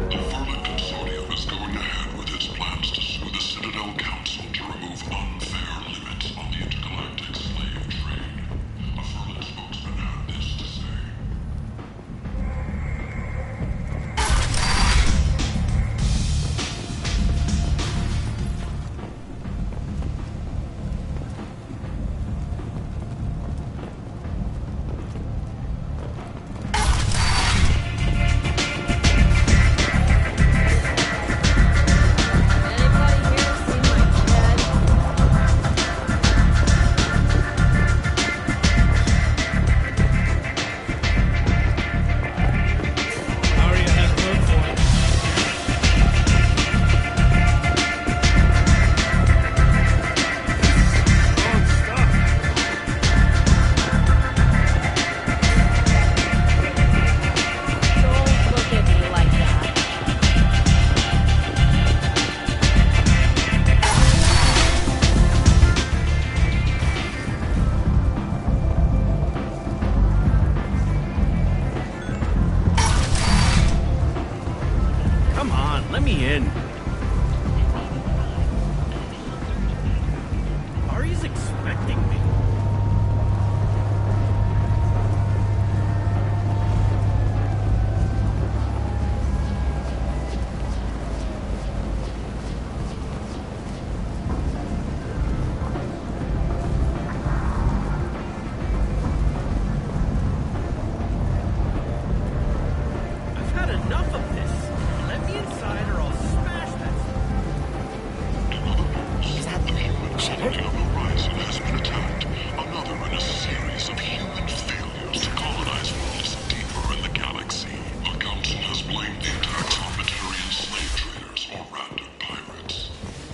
The Vermin Consortium is going ahead with its plans to sue the Citadel Council to remove unfair limits on the intergalactic slave trade. A Vermin spokesman had this to say. Arya has work for it. Don't look at me like that. Come on, let me in. Ari's expecting me. I've had enough of this. Let me inside or I'll smash that. Is that Shepard? The horizon has been attacked. Another in a series of human failures to colonize worlds deeper in the galaxy. The Council has blamed the attacks on Batarian slave traders or random pirates.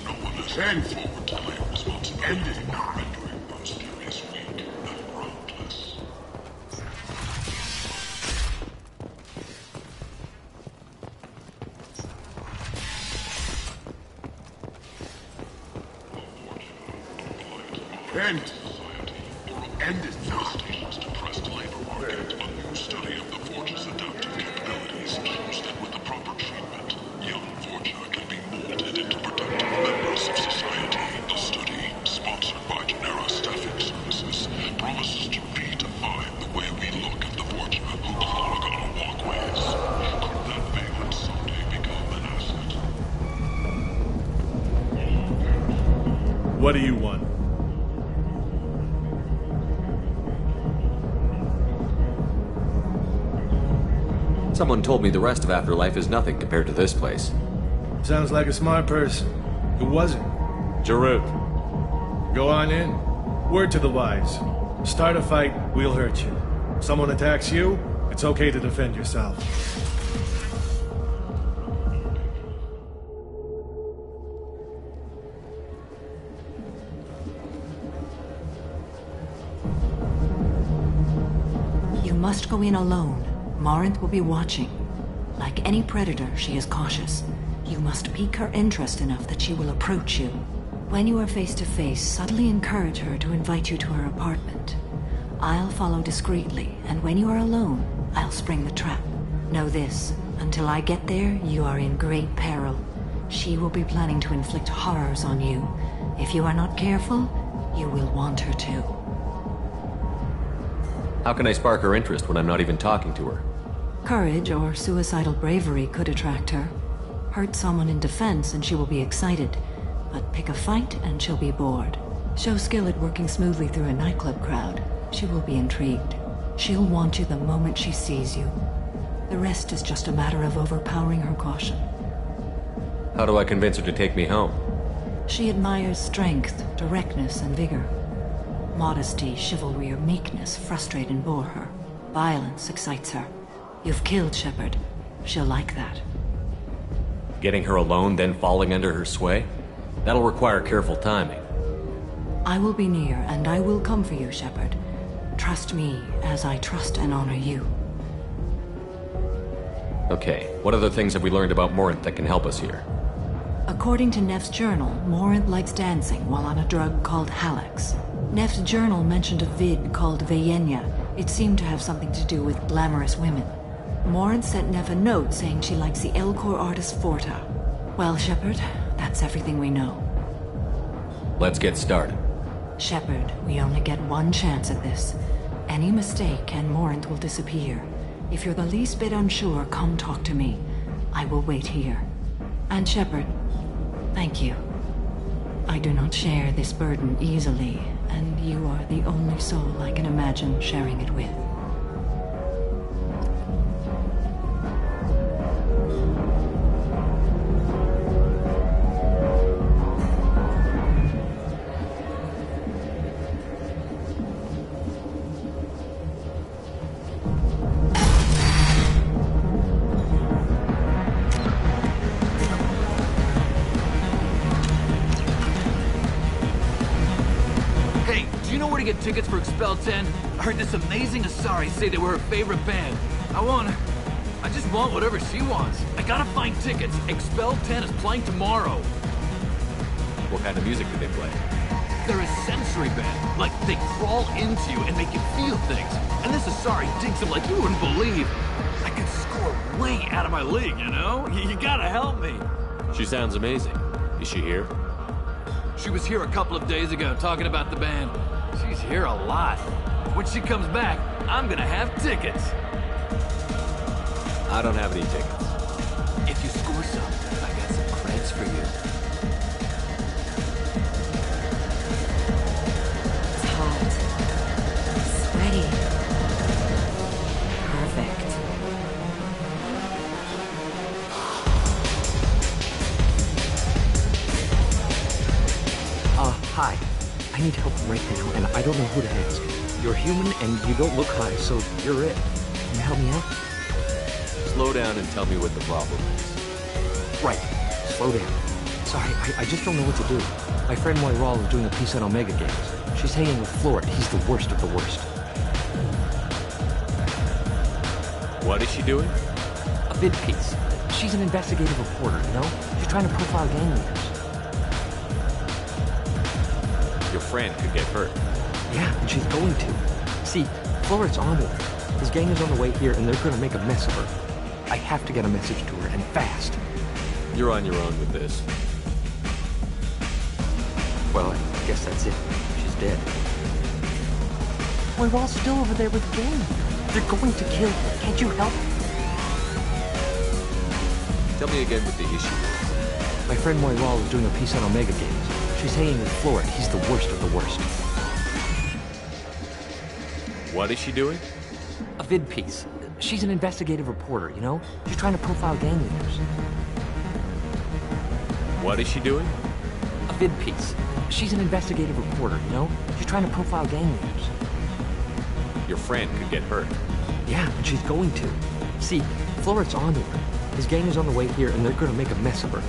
No one has come forward to claim responsibility for rendering those theories weak and groundless. End it now. Depressed labor market. A new study of the Forge's adaptive capabilities shows that with the proper treatment, young Forger can be molded into productive members of society. The study, sponsored by Genera Staffing Services, promises to redefine the way we look at the Forger who clog our walkways. Could that valent someday become an asset? What do you want? Someone told me the rest of Afterlife is nothing compared to this place. Sounds like a smart person. Who was it? Jarut. Go on in. Word to the wise. Start a fight, we'll hurt you. Someone attacks you, it's okay to defend yourself. You must go in alone. Morinth will be watching. Like any predator, she is cautious. You must pique her interest enough that she will approach you. When you are face to face, subtly encourage her to invite you to her apartment. I'll follow discreetly, and when you are alone, I'll spring the trap. Know this, until I get there, you are in great peril. She will be planning to inflict horrors on you. If you are not careful, you will want her to. How can I spark her interest when I'm not even talking to her? Courage or suicidal bravery could attract her. Hurt someone in defense and she will be excited. But pick a fight and she'll be bored. Show skill at working smoothly through a nightclub crowd. She will be intrigued. She'll want you the moment she sees you. The rest is just a matter of overpowering her caution. How do I convince her to take me home? She admires strength, directness, and vigor. Modesty, chivalry, or meekness frustrate and bore her. Violence excites her. You've killed Shepard. She'll like that. Getting her alone, then falling under her sway? That'll require careful timing. I will be near, and I will come for you, Shepard. Trust me, as I trust and honor you. Okay, what other things have we learned about Morinth that can help us here? According to Neff's journal, Morinth likes dancing while on a drug called Halax. Neff's journal mentioned a vid called Veyenya. It seemed to have something to do with glamorous women. Morinth sent Neff a note saying she likes the Elcor artist Forta. Well, Shepard, that's everything we know. Let's get started. Shepard, we only get one chance at this. Any mistake and Morinth will disappear. If you're the least bit unsure, come talk to me. I will wait here. And Shepard, thank you. I do not share this burden easily, and you are the only soul I can imagine sharing it with. Get tickets for Expel 10. I heard this amazing Asari say they were her favorite band. I just want whatever she wants. I gotta find tickets. Expel 10 is playing tomorrow. What kind of music do they play? They're a sensory band. Like, they crawl into you and make you feel things. And this Asari digs them like you wouldn't believe. I could score way out of my league, you know? You gotta help me. She sounds amazing. Is she here? She was here a couple of days ago talking about the band. She's here a lot. When she comes back, I'm gonna have tickets. I don't have any tickets. If you score some, I got some creds for you. It's hot. Sweaty. Perfect. Hi. I need help right now, and I don't know who to ask. You're human, and you don't look high, so you're it. Can you help me out? Slow down and tell me what the problem is. Right. Slow down. Sorry, I just don't know what to do. My friend Moiral is doing a piece on Omega Games. She's hanging with Florid. He's the worst of the worst. What is she doing? A bid piece. She's an investigative reporter, you know? She's trying to profile gang leaders. Your friend could get hurt. Yeah, and she's going to. See, Floret's on to her. His gang is on the way here, and they're gonna make a mess of her. I have to get a message to her, and fast. You're on your own with this. Well, I guess that's it. She's dead. Moiral's still over there with the gang. They're going to kill her. Can't you help? Tell me again what the issue is. My friend Moiral is doing a piece on Omega Games. She's hanging with Floret. He's the worst of the worst. What is she doing? A vid piece. She's an investigative reporter, you know? She's trying to profile gang leaders. What is she doing? A vid piece. She's an investigative reporter, you know? She's trying to profile gang leaders. Your friend could get hurt. Yeah, and she's going to. See, Floret's on to her. His gang is on the way here, and they're gonna make a mess of her.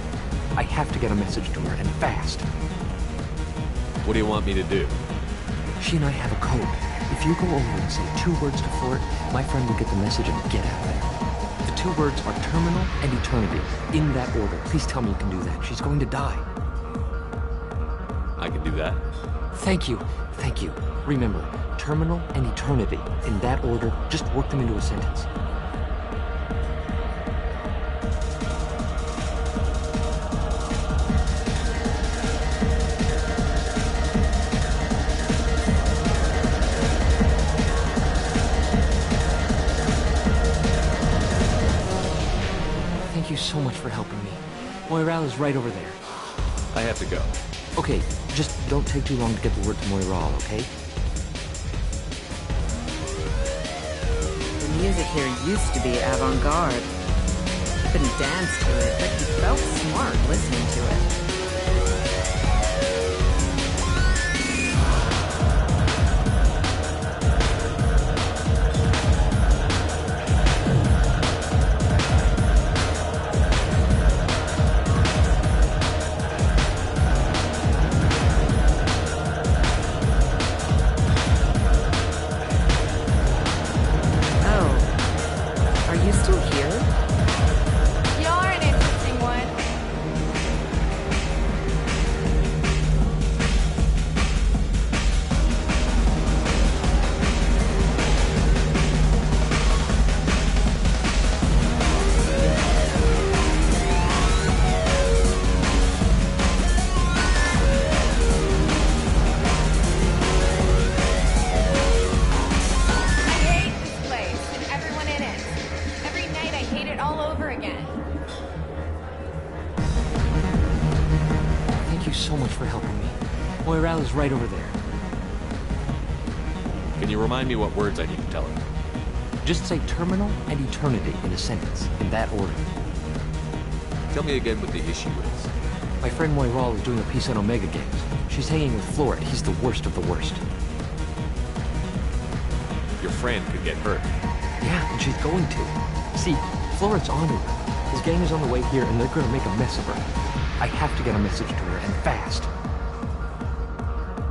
I have to get a message to her, and fast. What do you want me to do? She and I have a code. If you go over and say 2 words to Floret, my friend will get the message and get out of there. The 2 words are terminal and eternity. In that order. Please tell me you can do that. She's going to die. I can do that. Thank you. Thank you. Remember, terminal and eternity. In that order, just work them into a sentence. Thank you so much for helping me. Moiral is right over there. I have to go. Okay, just don't take too long to get the word to Moiral, okay? The music here used to be avant-garde. Couldn't dance to it, but you felt smart listening to it. Moiral is right over there. Can you remind me what words I need to tell her? Just say terminal and eternity in a sentence, in that order. Tell me again what the issue is. My friend Moiral is doing a piece on Omega Games. She's hanging with Floret. He's the worst of the worst. Your friend could get hurt. Yeah, and she's going to. See, Floret's on to her. His gang is on the way here, and they're gonna make a mess of her. I have to get a message to her, and fast.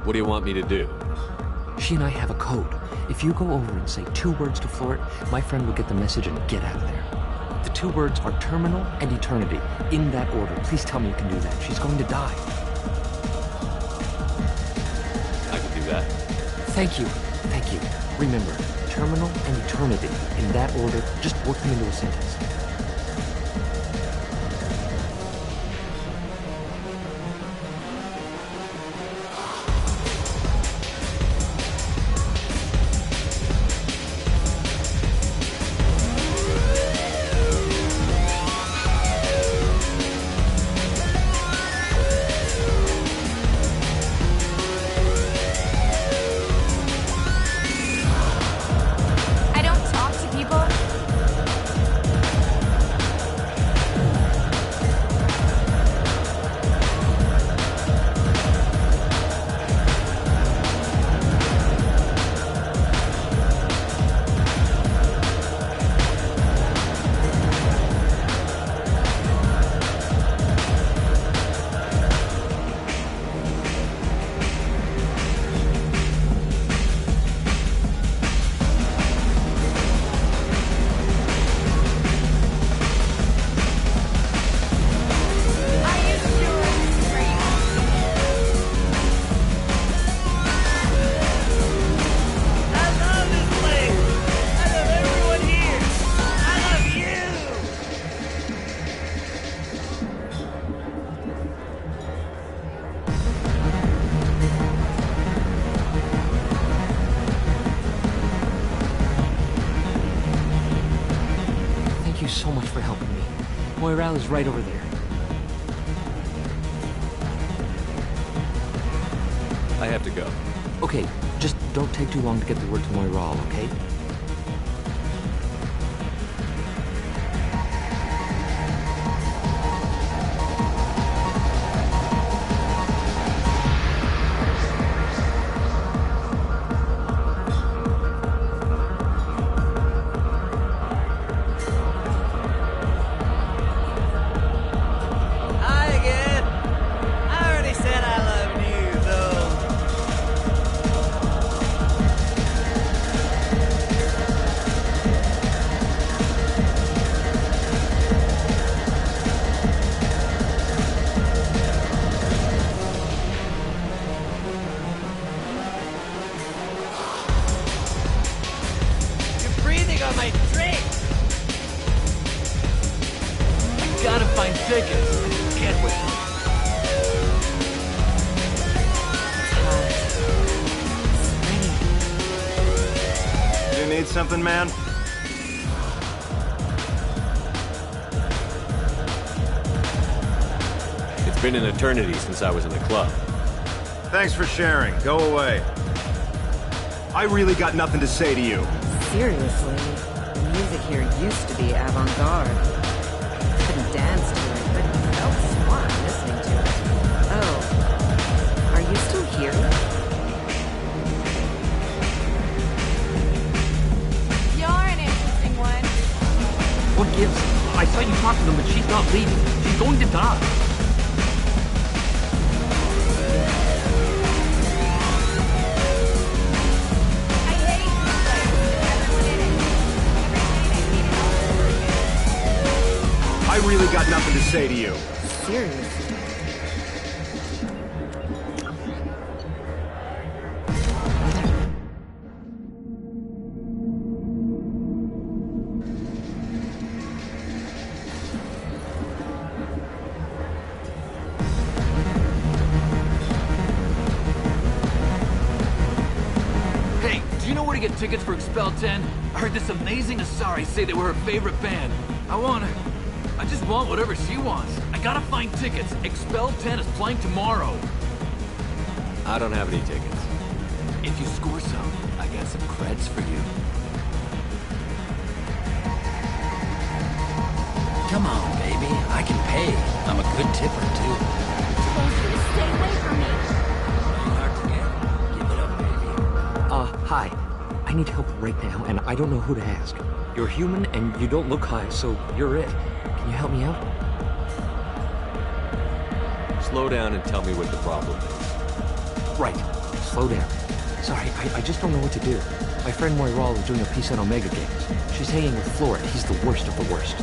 What do you want me to do? She and I have a code. If you go over and say 2 words to Floret, my friend will get the message and get out of there. The 2 words are terminal and eternity. In that order. Please tell me you can do that. She's going to die. I can do that. Thank you. Thank you. Remember, terminal and eternity. In that order, just work them into a sentence. Moirelle is right over there. I have to go. Okay, just don't take too long to get the word to Moirelle, okay? Hi again. I already said I loved you, though. You're breathing on my drink. I gotta find tickets. Can't wait. You need something, man? It's been an eternity since I was in the club. Thanks for sharing. Go away. I really got nothing to say to you. Seriously, the music here used to be avant-garde. Couldn't dance to it, but he felt smart listening to it. Oh, are you still here? You're an interesting one. What gives? I saw you talk to them, but she's not leaving. She's going to die. I really got nothing to say to you. Seriously. Hey, do you know where to get tickets for Expel 10? I heard this amazing Asari say they were her favorite band. I just want whatever she wants. I gotta find tickets. Expel 10 is playing tomorrow. I don't have any tickets. If you score some, I got some creds for you. Come on, baby. I can pay. I'm a good tipper, too. Told you to stay away from me. Give it up, baby. Hi. I need help right now, and I don't know who to ask. You're human, and you don't look high, so you're it. Can you help me out? Slow down and tell me what the problem is. Right. Slow down. Sorry, I just don't know what to do. My friend Moirelle is doing a piece on Omega Games. She's hanging with Flora. He's the worst of the worst.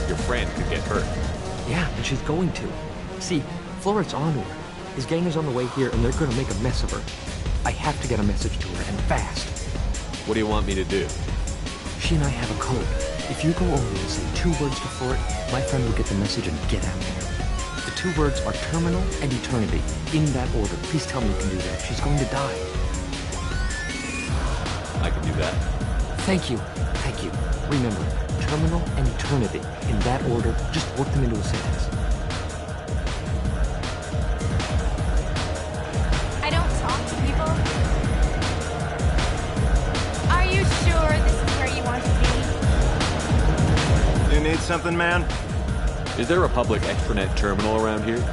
Your friend could get hurt. Yeah, and she's going to. See, Floret's onto her. His gang is on the way here, and they're gonna make a mess of her. I have to get a message to her, and fast. What do you want me to do? She and I have a code. If you go over and say 2 words to Floret, my friend will get the message and get out of there. The 2 words are terminal and eternity. In that order. Please tell me you can do that. She's going to die. I can do that. Thank you. Thank you. Remember, terminal and eternity. In that order, just work them into a sentence. I don't talk to people. Are you sure this is where you want to be? You need something, man? Is there a public extranet terminal around here?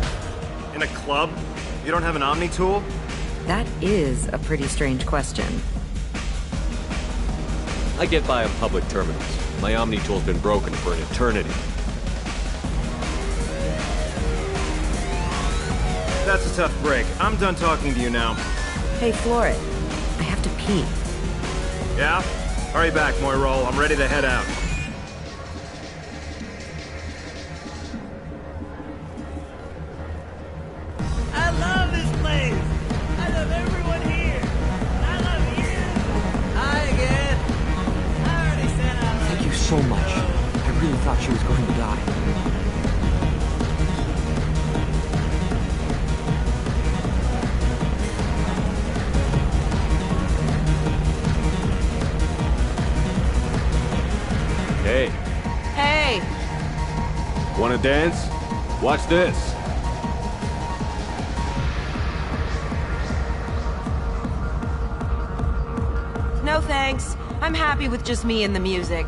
In a club? You don't have an Omni tool? That is a pretty strange question. I get by on public terminals. My Omni tool's been broken for an eternity. That's a tough break. I'm done talking to you now. Hey, Floret. I have to pee. Yeah? Hurry back, Moirelle. I'm ready to head out. I love this place. I love everyone here. I love you. Hi again. I already said I love Thank you so much. I really thought she was going to die. Hey. dance? Watch this. No thanks. I'm happy with just me and the music.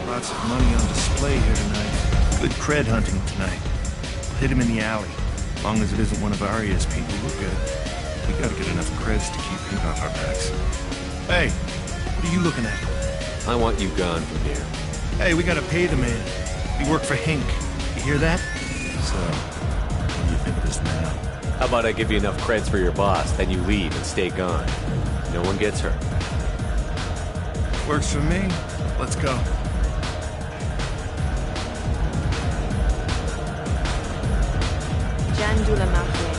Lots of money on display here tonight. Good cred hunting tonight. We'll hit him in the alley. As long as it isn't one of Arya's people, we're good. We gotta get enough creds to keep Pink off our backs. Hey, what are you looking at? I want you gone from here. Hey, we gotta pay the man. We work for Hink. You hear that? So, what do you think of this now? How about I give you enough creds for your boss, then you leave and stay gone. No one gets hurt. Works for me. Let's go. Jandula Mafia.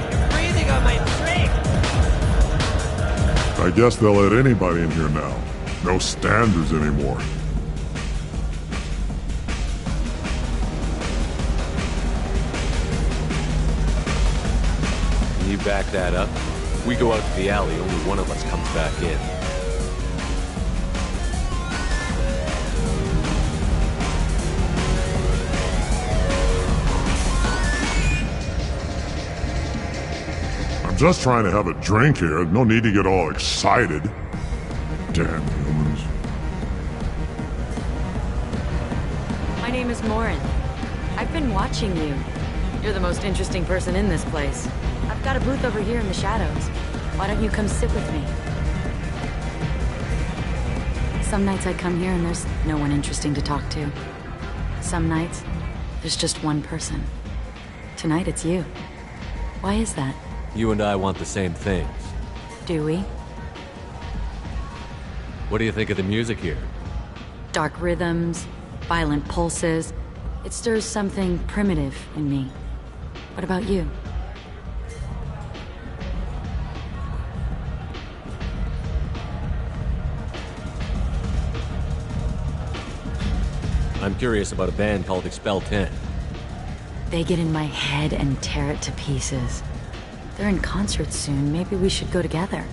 You're breathing on my drink! I guess they'll let anybody in here now. No standards anymore. Can you back that up? We go out to the alley, only one of us comes back in. I'm just trying to have a drink here. No need to get all excited. Damn humans. My name is Morin. I've been watching you. You're the most interesting person in this place. I've got a booth over here in the shadows. Why don't you come sit with me? Some nights I come here and there's no one interesting to talk to. Some nights, there's just one person. Tonight it's you. Why is that? You and I want the same things. Do we? What do you think of the music here? Dark rhythms, violent pulses. It stirs something primitive in me. What about you? I'm curious about a band called Expel 10. They get in my head and tear it to pieces. They're in concert soon. Maybe we should go together.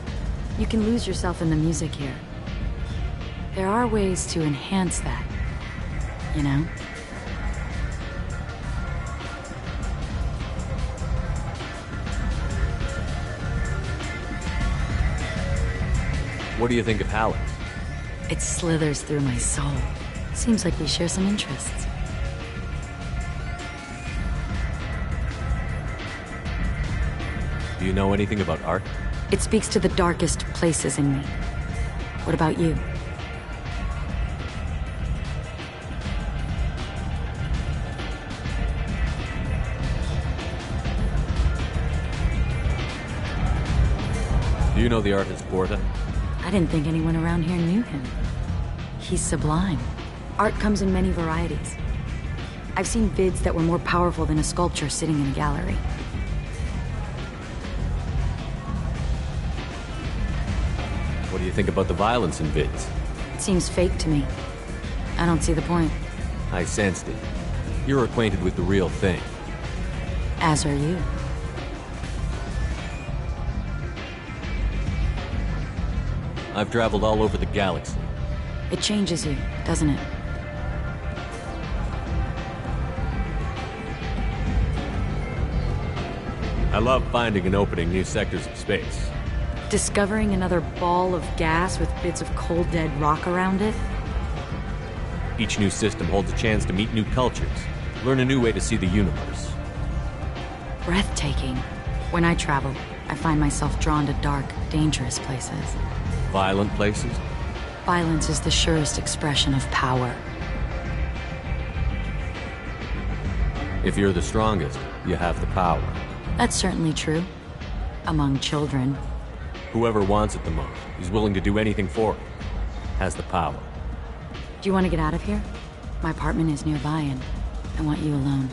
You can lose yourself in the music here. There are ways to enhance that, you know? What do you think of Halleck? It slithers through my soul. Seems like we share some interests. Do you know anything about art? It speaks to the darkest places in me. What about you? Do you know the artist Porta? I didn't think anyone around here knew him. He's sublime. Art comes in many varieties. I've seen vids that were more powerful than a sculpture sitting in a gallery. What do you think about the violence in vids? It seems fake to me. I don't see the point. I sensed it. You're acquainted with the real thing. As are you. I've traveled all over the galaxy. It changes you, doesn't it? I love finding and opening new sectors of space. Discovering another ball of gas with bits of cold dead rock around it? Each new system holds a chance to meet new cultures, learn a new way to see the universe. Breathtaking. When I travel, I find myself drawn to dark, dangerous places. Violent places? Violence is the surest expression of power. If you're the strongest, you have the power. That's certainly true. Among children. Whoever wants it the most, is willing to do anything for it, has the power. Do you want to get out of here? My apartment is nearby and I want you alone.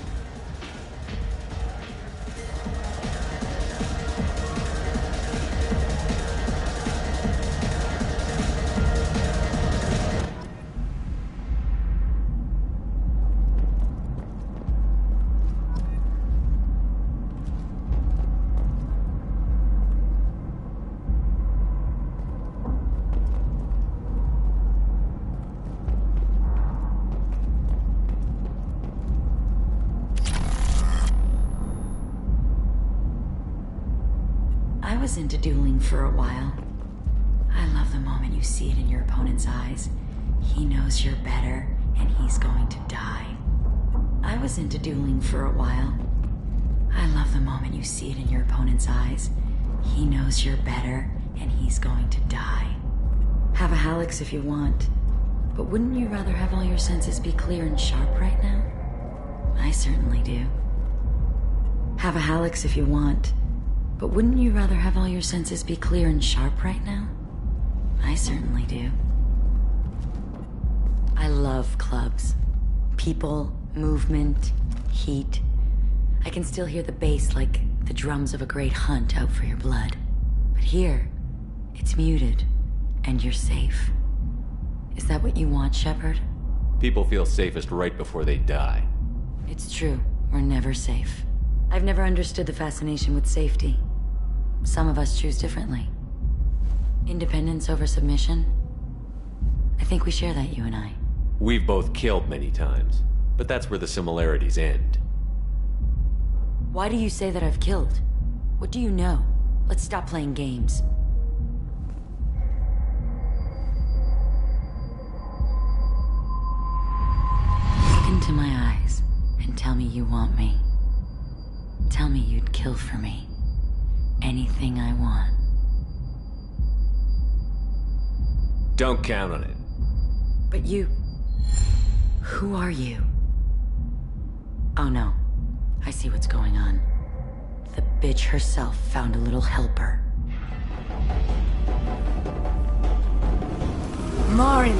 I was into dueling for a while. I love the moment you see it in your opponent's eyes. He knows you're better, and he's going to die. I was into dueling for a while. I love the moment you see it in your opponent's eyes. He knows you're better, and he's going to die. Have a Hallex if you want, but wouldn't you rather have all your senses be clear and sharp right now? I certainly do. Have a Hallex if you want, but wouldn't you rather have all your senses be clear and sharp right now? I certainly do. I love clubs. People, movement, heat. I can still hear the bass like the drums of a great hunt out for your blood. But here, it's muted, and you're safe. Is that what you want, Shepard? People feel safest right before they die. It's true. We're never safe. I've never understood the fascination with safety. Some of us choose differently. Independence over submission? I think we share that, you and I. We've both killed many times, but that's where the similarities end. Why do you say that I've killed? What do you know? Let's stop playing games. Look into my eyes and tell me you want me. Tell me you'd kill for me. Anything I want. Don't count on it. But you... Who are you? Oh no. I see what's going on. The bitch herself found a little helper. Marin!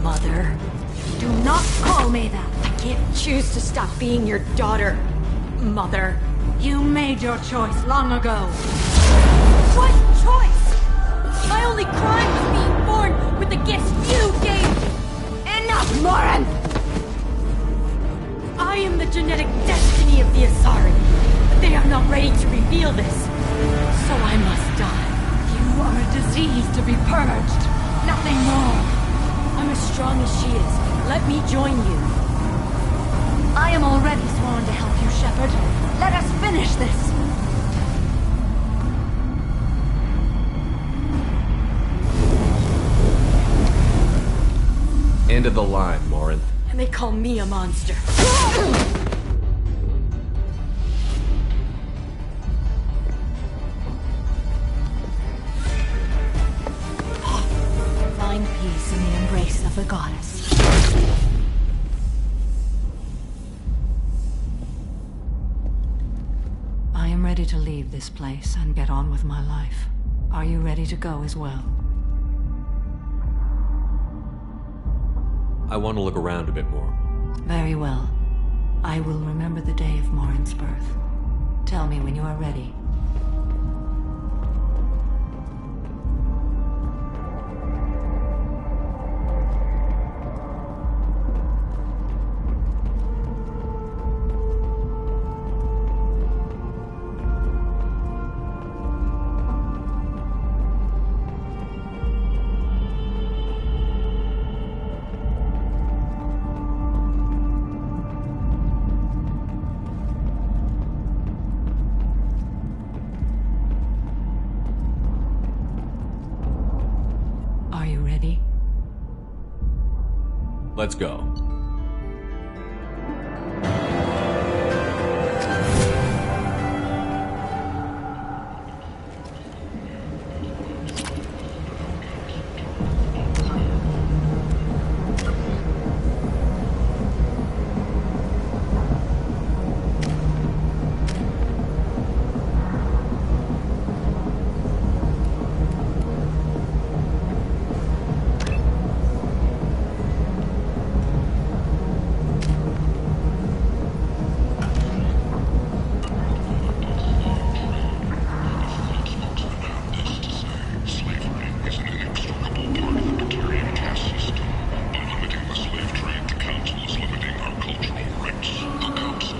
Mother. Do not call me that! I can't choose to stop being your daughter, Mother. You made your choice long ago. What choice? My only crime was being born with the gifts you gave me! Enough, Morin! I am the genetic destiny of the Asari, but they are not ready to reveal this. So I must die. You are a disease to be purged. Nothing more. I'm as strong as she is. Let me join you. I am already sworn to help you, Shepard. Let us finish this. End of the line, Morin. And they call me a monster. Find peace in the embrace of the goddess. I am ready to leave this place and get on with my life. Are you ready to go as well? I want to look around a bit more. Very well. I will remember the day of Morin's birth. Tell me when you are ready. Let's go.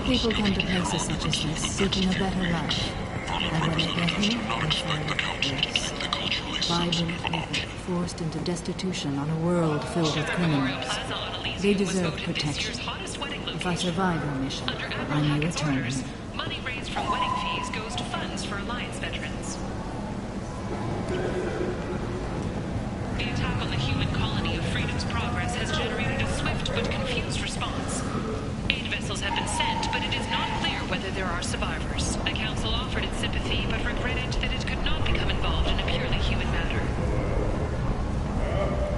People come to places such as this, seeking a better life. And when they get here, they find yes. Vibrant people, forced into destitution on a world filled with criminals. They deserve protection. If I survive our mission, I may return here. Money raised from wedding fees goes to funds for Alliance veterans. The attack on the human colony of Freedom's Progress has generated a swift but confused response. Aid vessels have been sent, but it is not clear whether there are survivors. The Council offered its sympathy, but regretted that it could not become involved in a purely human matter.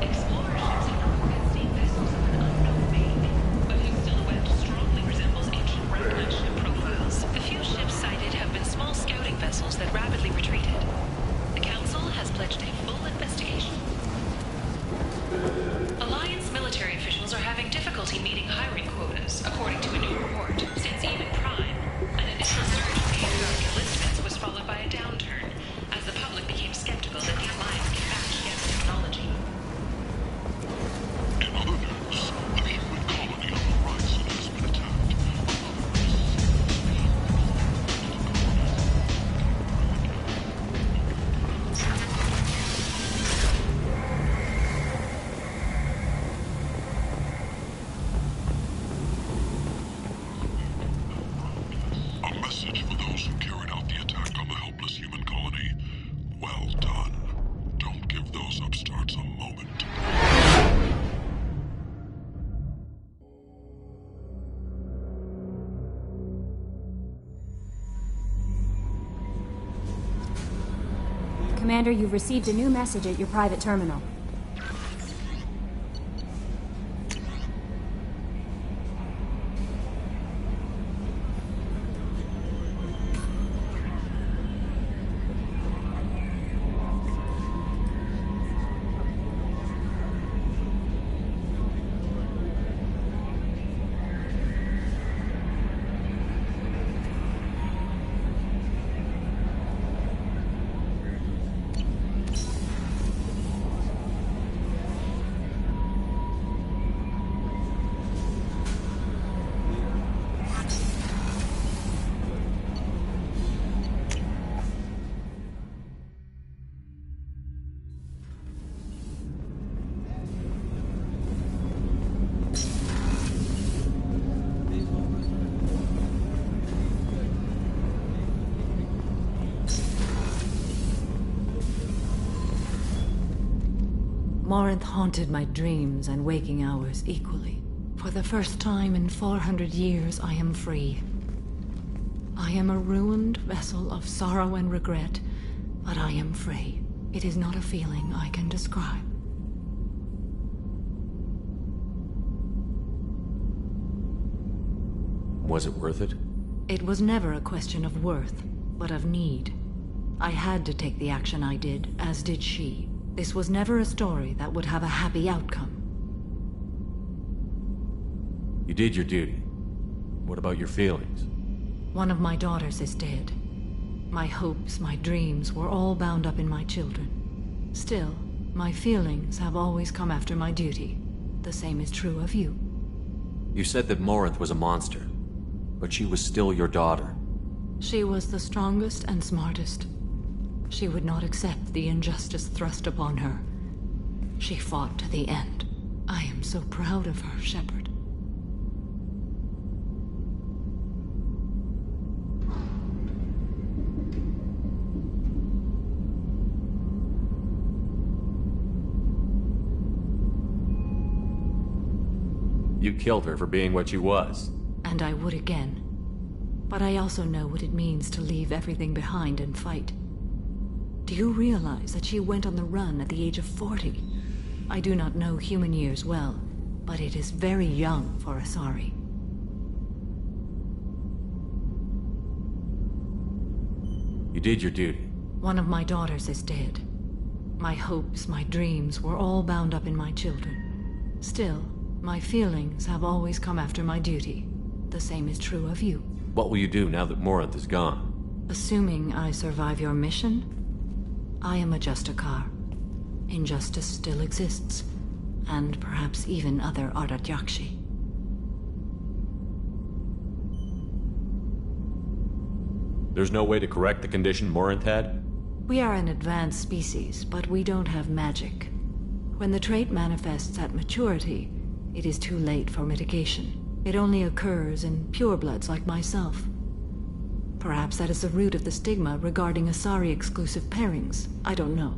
Explorer ships have reported seeing vessels of an unknown make, but whose silhouette strongly resembles ancient Ragnar ship profiles. The few ships sighted have been small scouting vessels that rapidly retreated. The Council has pledged a full investigation. Alliance military officials are having difficulty meeting hiring quotas, according to a new report. Since even Prime, an initial surge in patriotic enlistments was followed by a downturn, as the public became skeptical that the Alliance can match gas technology. In other news, the human colony on the horizon has been attacked. A message for those who carried out the attack on the helpless human colony. Well done. Don't give those upstarts a moment. Commander, you've received a new message at your private terminal. Morinth haunted my dreams and waking hours equally. For the first time in 400 years, I am free. I am a ruined vessel of sorrow and regret, but I am free. It is not a feeling I can describe. Was it worth it? It was never a question of worth, but of need. I had to take the action I did, as did she. This was never a story that would have a happy outcome. You did your duty. What about your feelings? One of my daughters is dead. My hopes, my dreams were all bound up in my children. Still, my feelings have always come after my duty. The same is true of you. You said that Morinth was a monster, but she was still your daughter. She was the strongest and smartest. She would not accept the injustice thrust upon her. She fought to the end. I am so proud of her, Shepard. You killed her for being what she was. And I would again. But I also know what it means to leave everything behind and fight. Do you realize that she went on the run at the age of 40? I do not know human years well, but it is very young for Asari. You did your duty. One of my daughters is dead. My hopes, my dreams were all bound up in my children. Still, my feelings have always come after my duty. The same is true of you. What will you do now that Morinth is gone? Assuming I survive your mission, I am a Justicar. Injustice still exists, and perhaps even other Ardat Yakshi. There's no way to correct the condition Morinth had? We are an advanced species, but we don't have magic. When the trait manifests at maturity, it is too late for mitigation. It only occurs in purebloods like myself. Perhaps that is the root of the stigma regarding Asari-exclusive pairings. I don't know.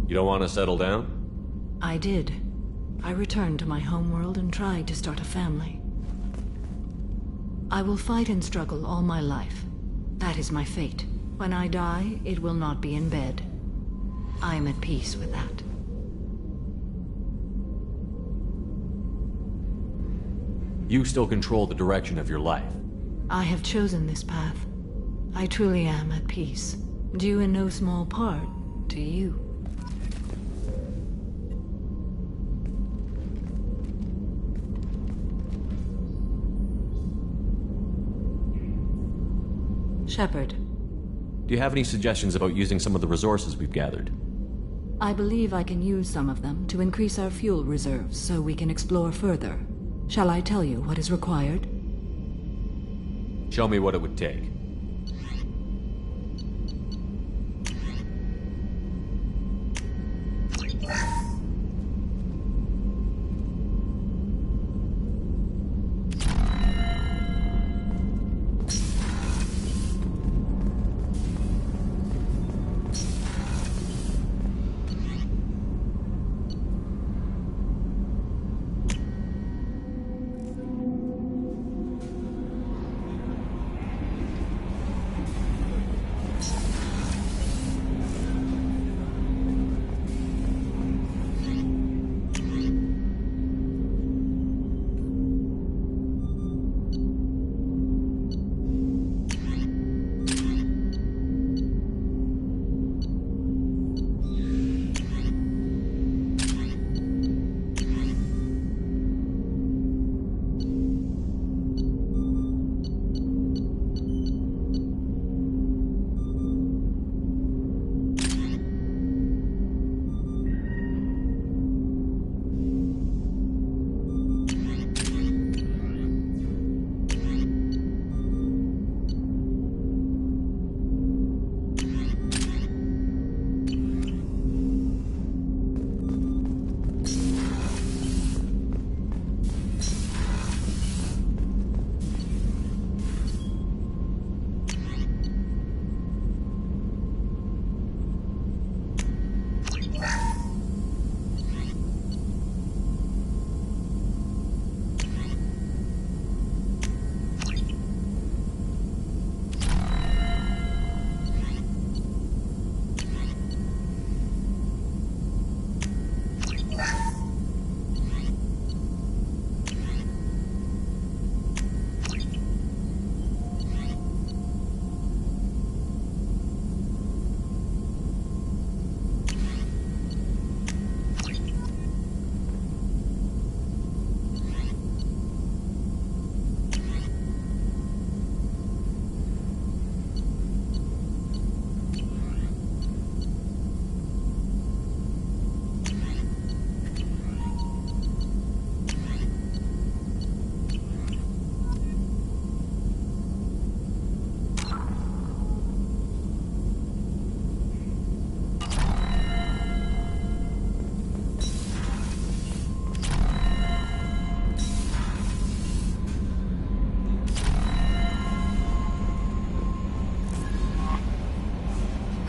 You don't want to settle down? I did. I returned to my homeworld and tried to start a family. I will fight and struggle all my life. That is my fate. When I die, it will not be in bed. I am at peace with that. You still control the direction of your life. I have chosen this path. I truly am at peace. Due in no small part to you. Shepard. Do you have any suggestions about using some of the resources we've gathered? I believe I can use some of them to increase our fuel reserves so we can explore further. Shall I tell you what is required? Show me what it would take.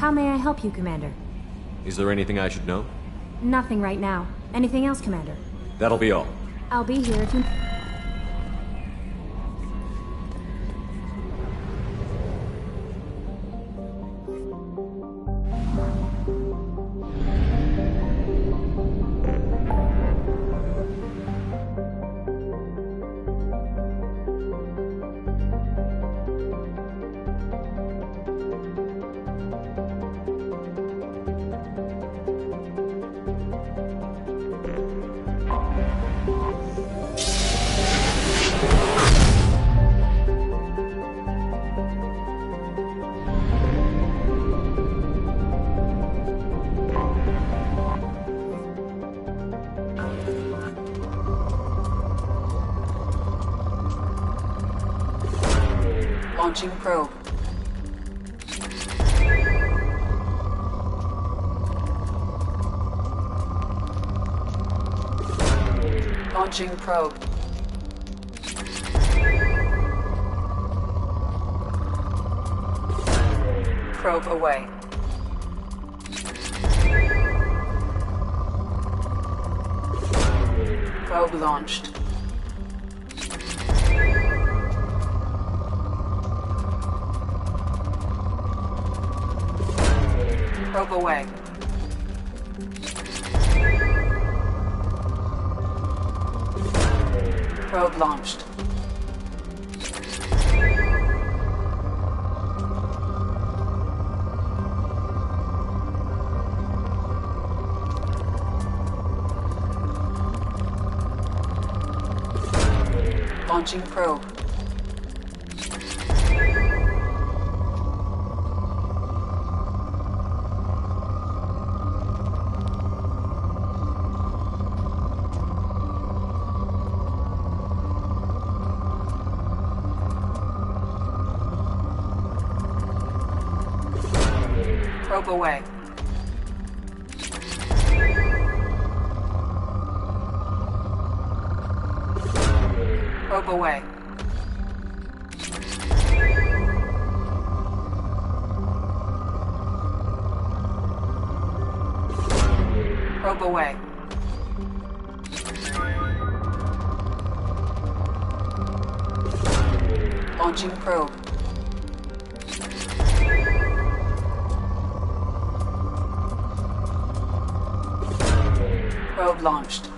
How may I help you, Commander? Is there anything I should know? Nothing right now. Anything else, Commander? That'll be all. I'll be here if you... Launching probe. Launching probe. Probe away. Probe launched. Probe away. Probe launched. Launching probe. Probe away. Probe away. Probe away. Launching probe. Probe launched.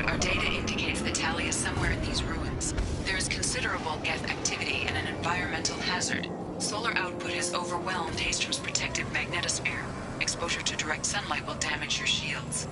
Our data indicates that Tali is somewhere in these ruins. There is considerable geth activity and an environmental hazard. Solar output has overwhelmed Hastrom's protective magnetosphere. Exposure to direct sunlight will damage your shields.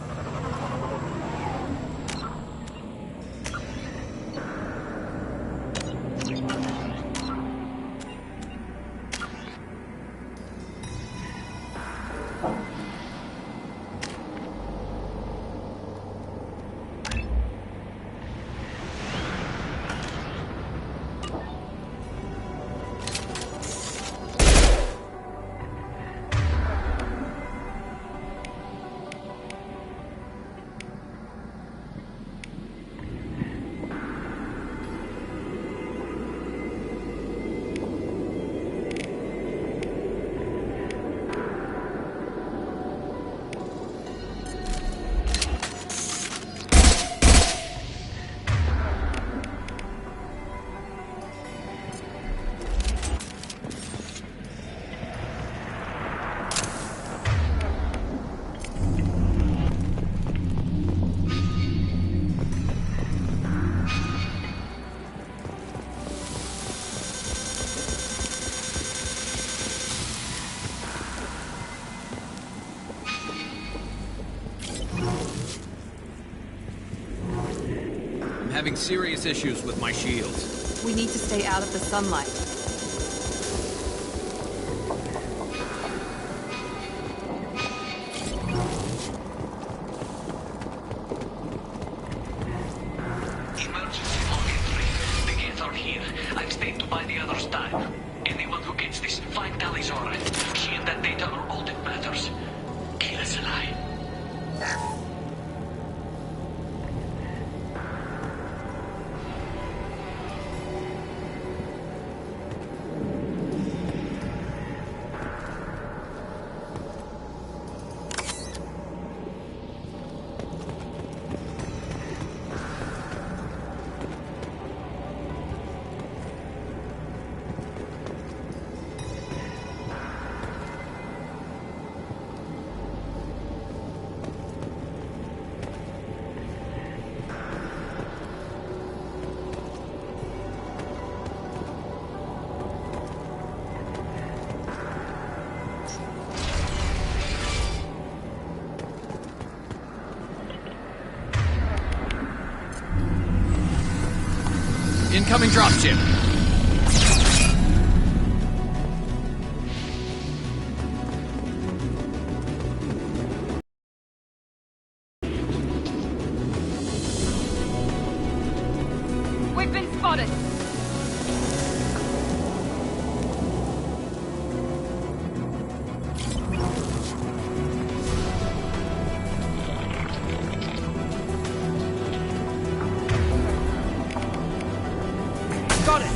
Having serious issues with my shields. We need to stay out of the sunlight. Emergency Incoming dropship. We've been spotted. Got it!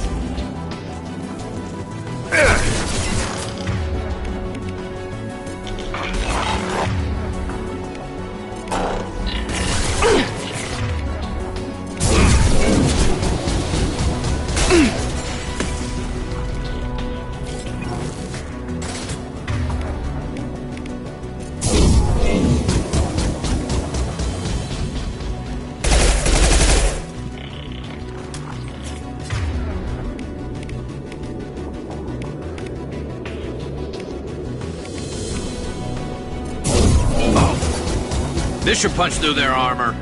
This should punch through their armor.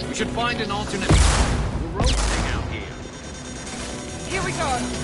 We should find an alternate. We're roasting out here. Here we go.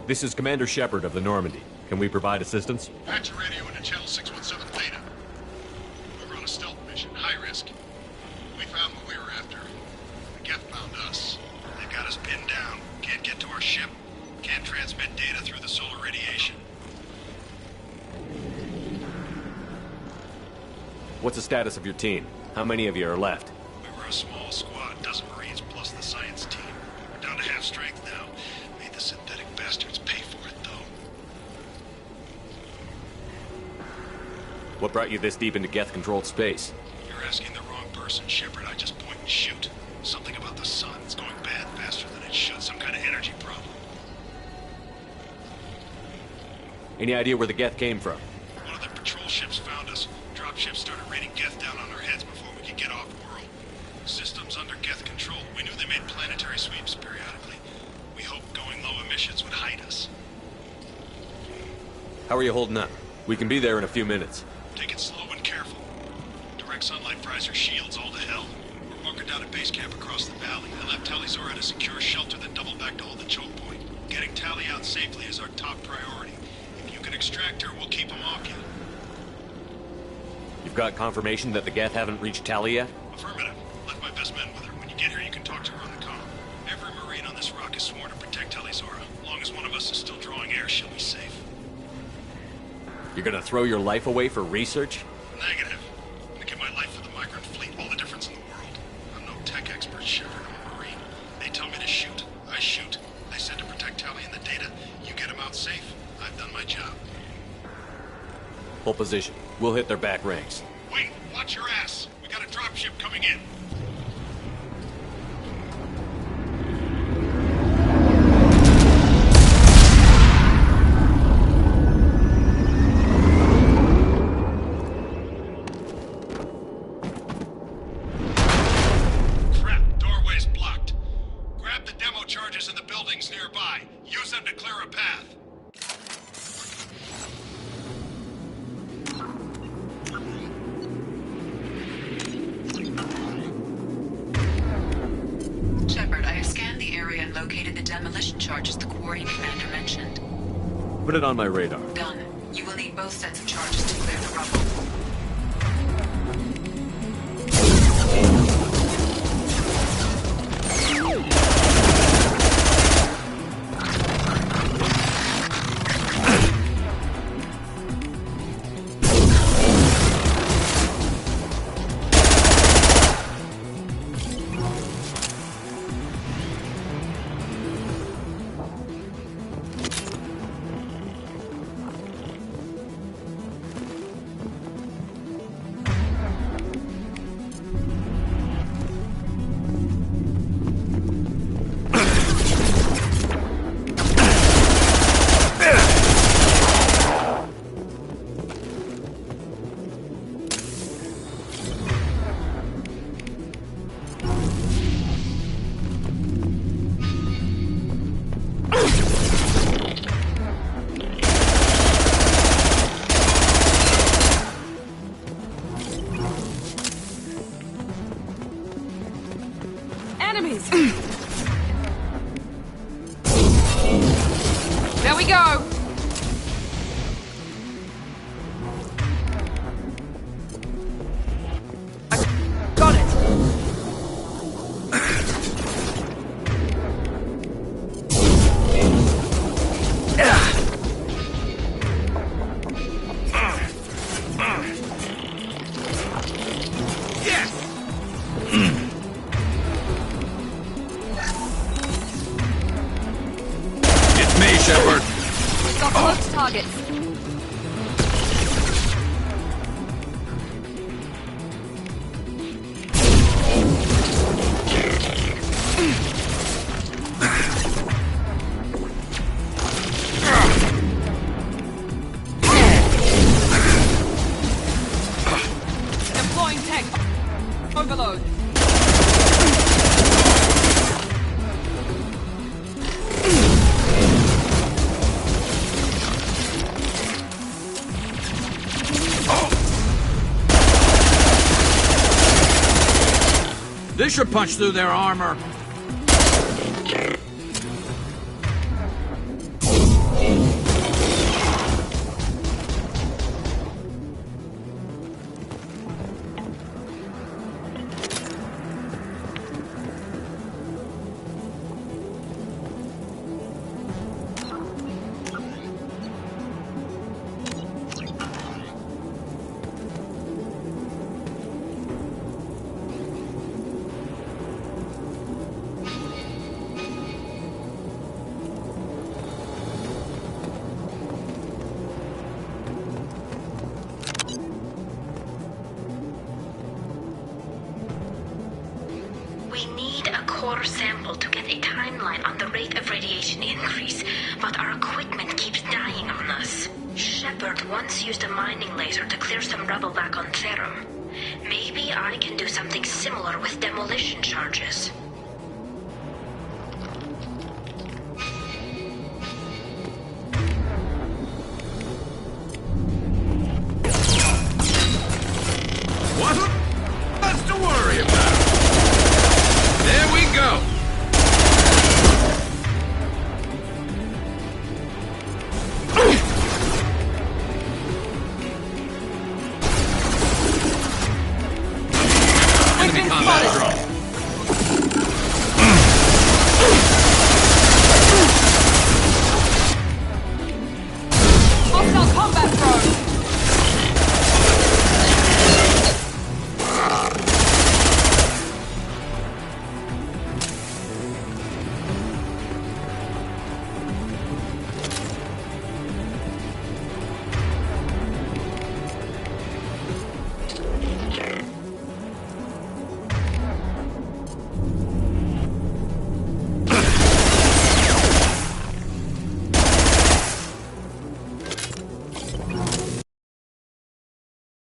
This is Commander Shepard of the Normandy. Can we provide assistance? Patch your radio into channel 617 Theta. We were on a stealth mission, high risk. We found what we were after. The Geth found us. They got us pinned down. Can't get to our ship. Can't transmit data through the solar radiation. What's the status of your team? How many of you are left? We were a small squad, dozen Marines plus the science team. We're down to half strength now. Made the synthetic bastards pay for it, though. What brought you this deep into Geth-controlled space? You're asking the wrong person, Shepard. I just point and shoot. Something about the sun. It's going bad faster than it should. Some kind of energy problem. Any idea where the Geth came from? One of the patrol ships found us. Dropships started raining Geth down on our heads before we could get off-world. Systems under Geth control. We knew they made planetary sweeps periodically. We hoped going low emissions would hide us. How are you holding up? We can be there in a few minutes. Take it slow and careful. Direct sunlight fries our shields all to hell. We're bunkered down at base camp across the valley. I left Talizora at a secure shelter, then doubled back to hold the choke point. Getting Tali out safely is our top priority. If you can extract her, we'll keep them off you. You've got confirmation that the Geth haven't reached Tali yet? Affirmative. Left my best men with her. When you get here, you can talk to her on the comm. Every Marine on this rock is sworn to protect Talizora. As long as one of us is still drawing air, she'll be safe. You're gonna throw your life away for research? Negative. I'm gonna give my life for the migrant fleet. All the difference in the world. I'm no tech expert, Shepard. I'm a Marine. They tell me to shoot. I shoot. They said to protect Tali and the data. You get them out safe. I've done my job. Hold position. We'll hit their back ranks. Wait, watch your ass. We got a dropship coming in. Crap, doorway's blocked. Grab the demo charges in the buildings nearby. Use them to clear a path. Shepard, I have scanned the area and located the demolition charges the quarry commander mentioned. Put it on my radar. Done. You will need both sets of charges to clear the rubble. Enemies! There we go! Got it! It's me, Shepard. Got close targets. Deploying tech. Overload. This should punch through their armor. core sample to get a timeline on the rate of radiation increase, but our equipment keeps dying on us. Shepard once used a mining laser to clear some rubble back on Therum. Maybe I can do something similar with demolition charges.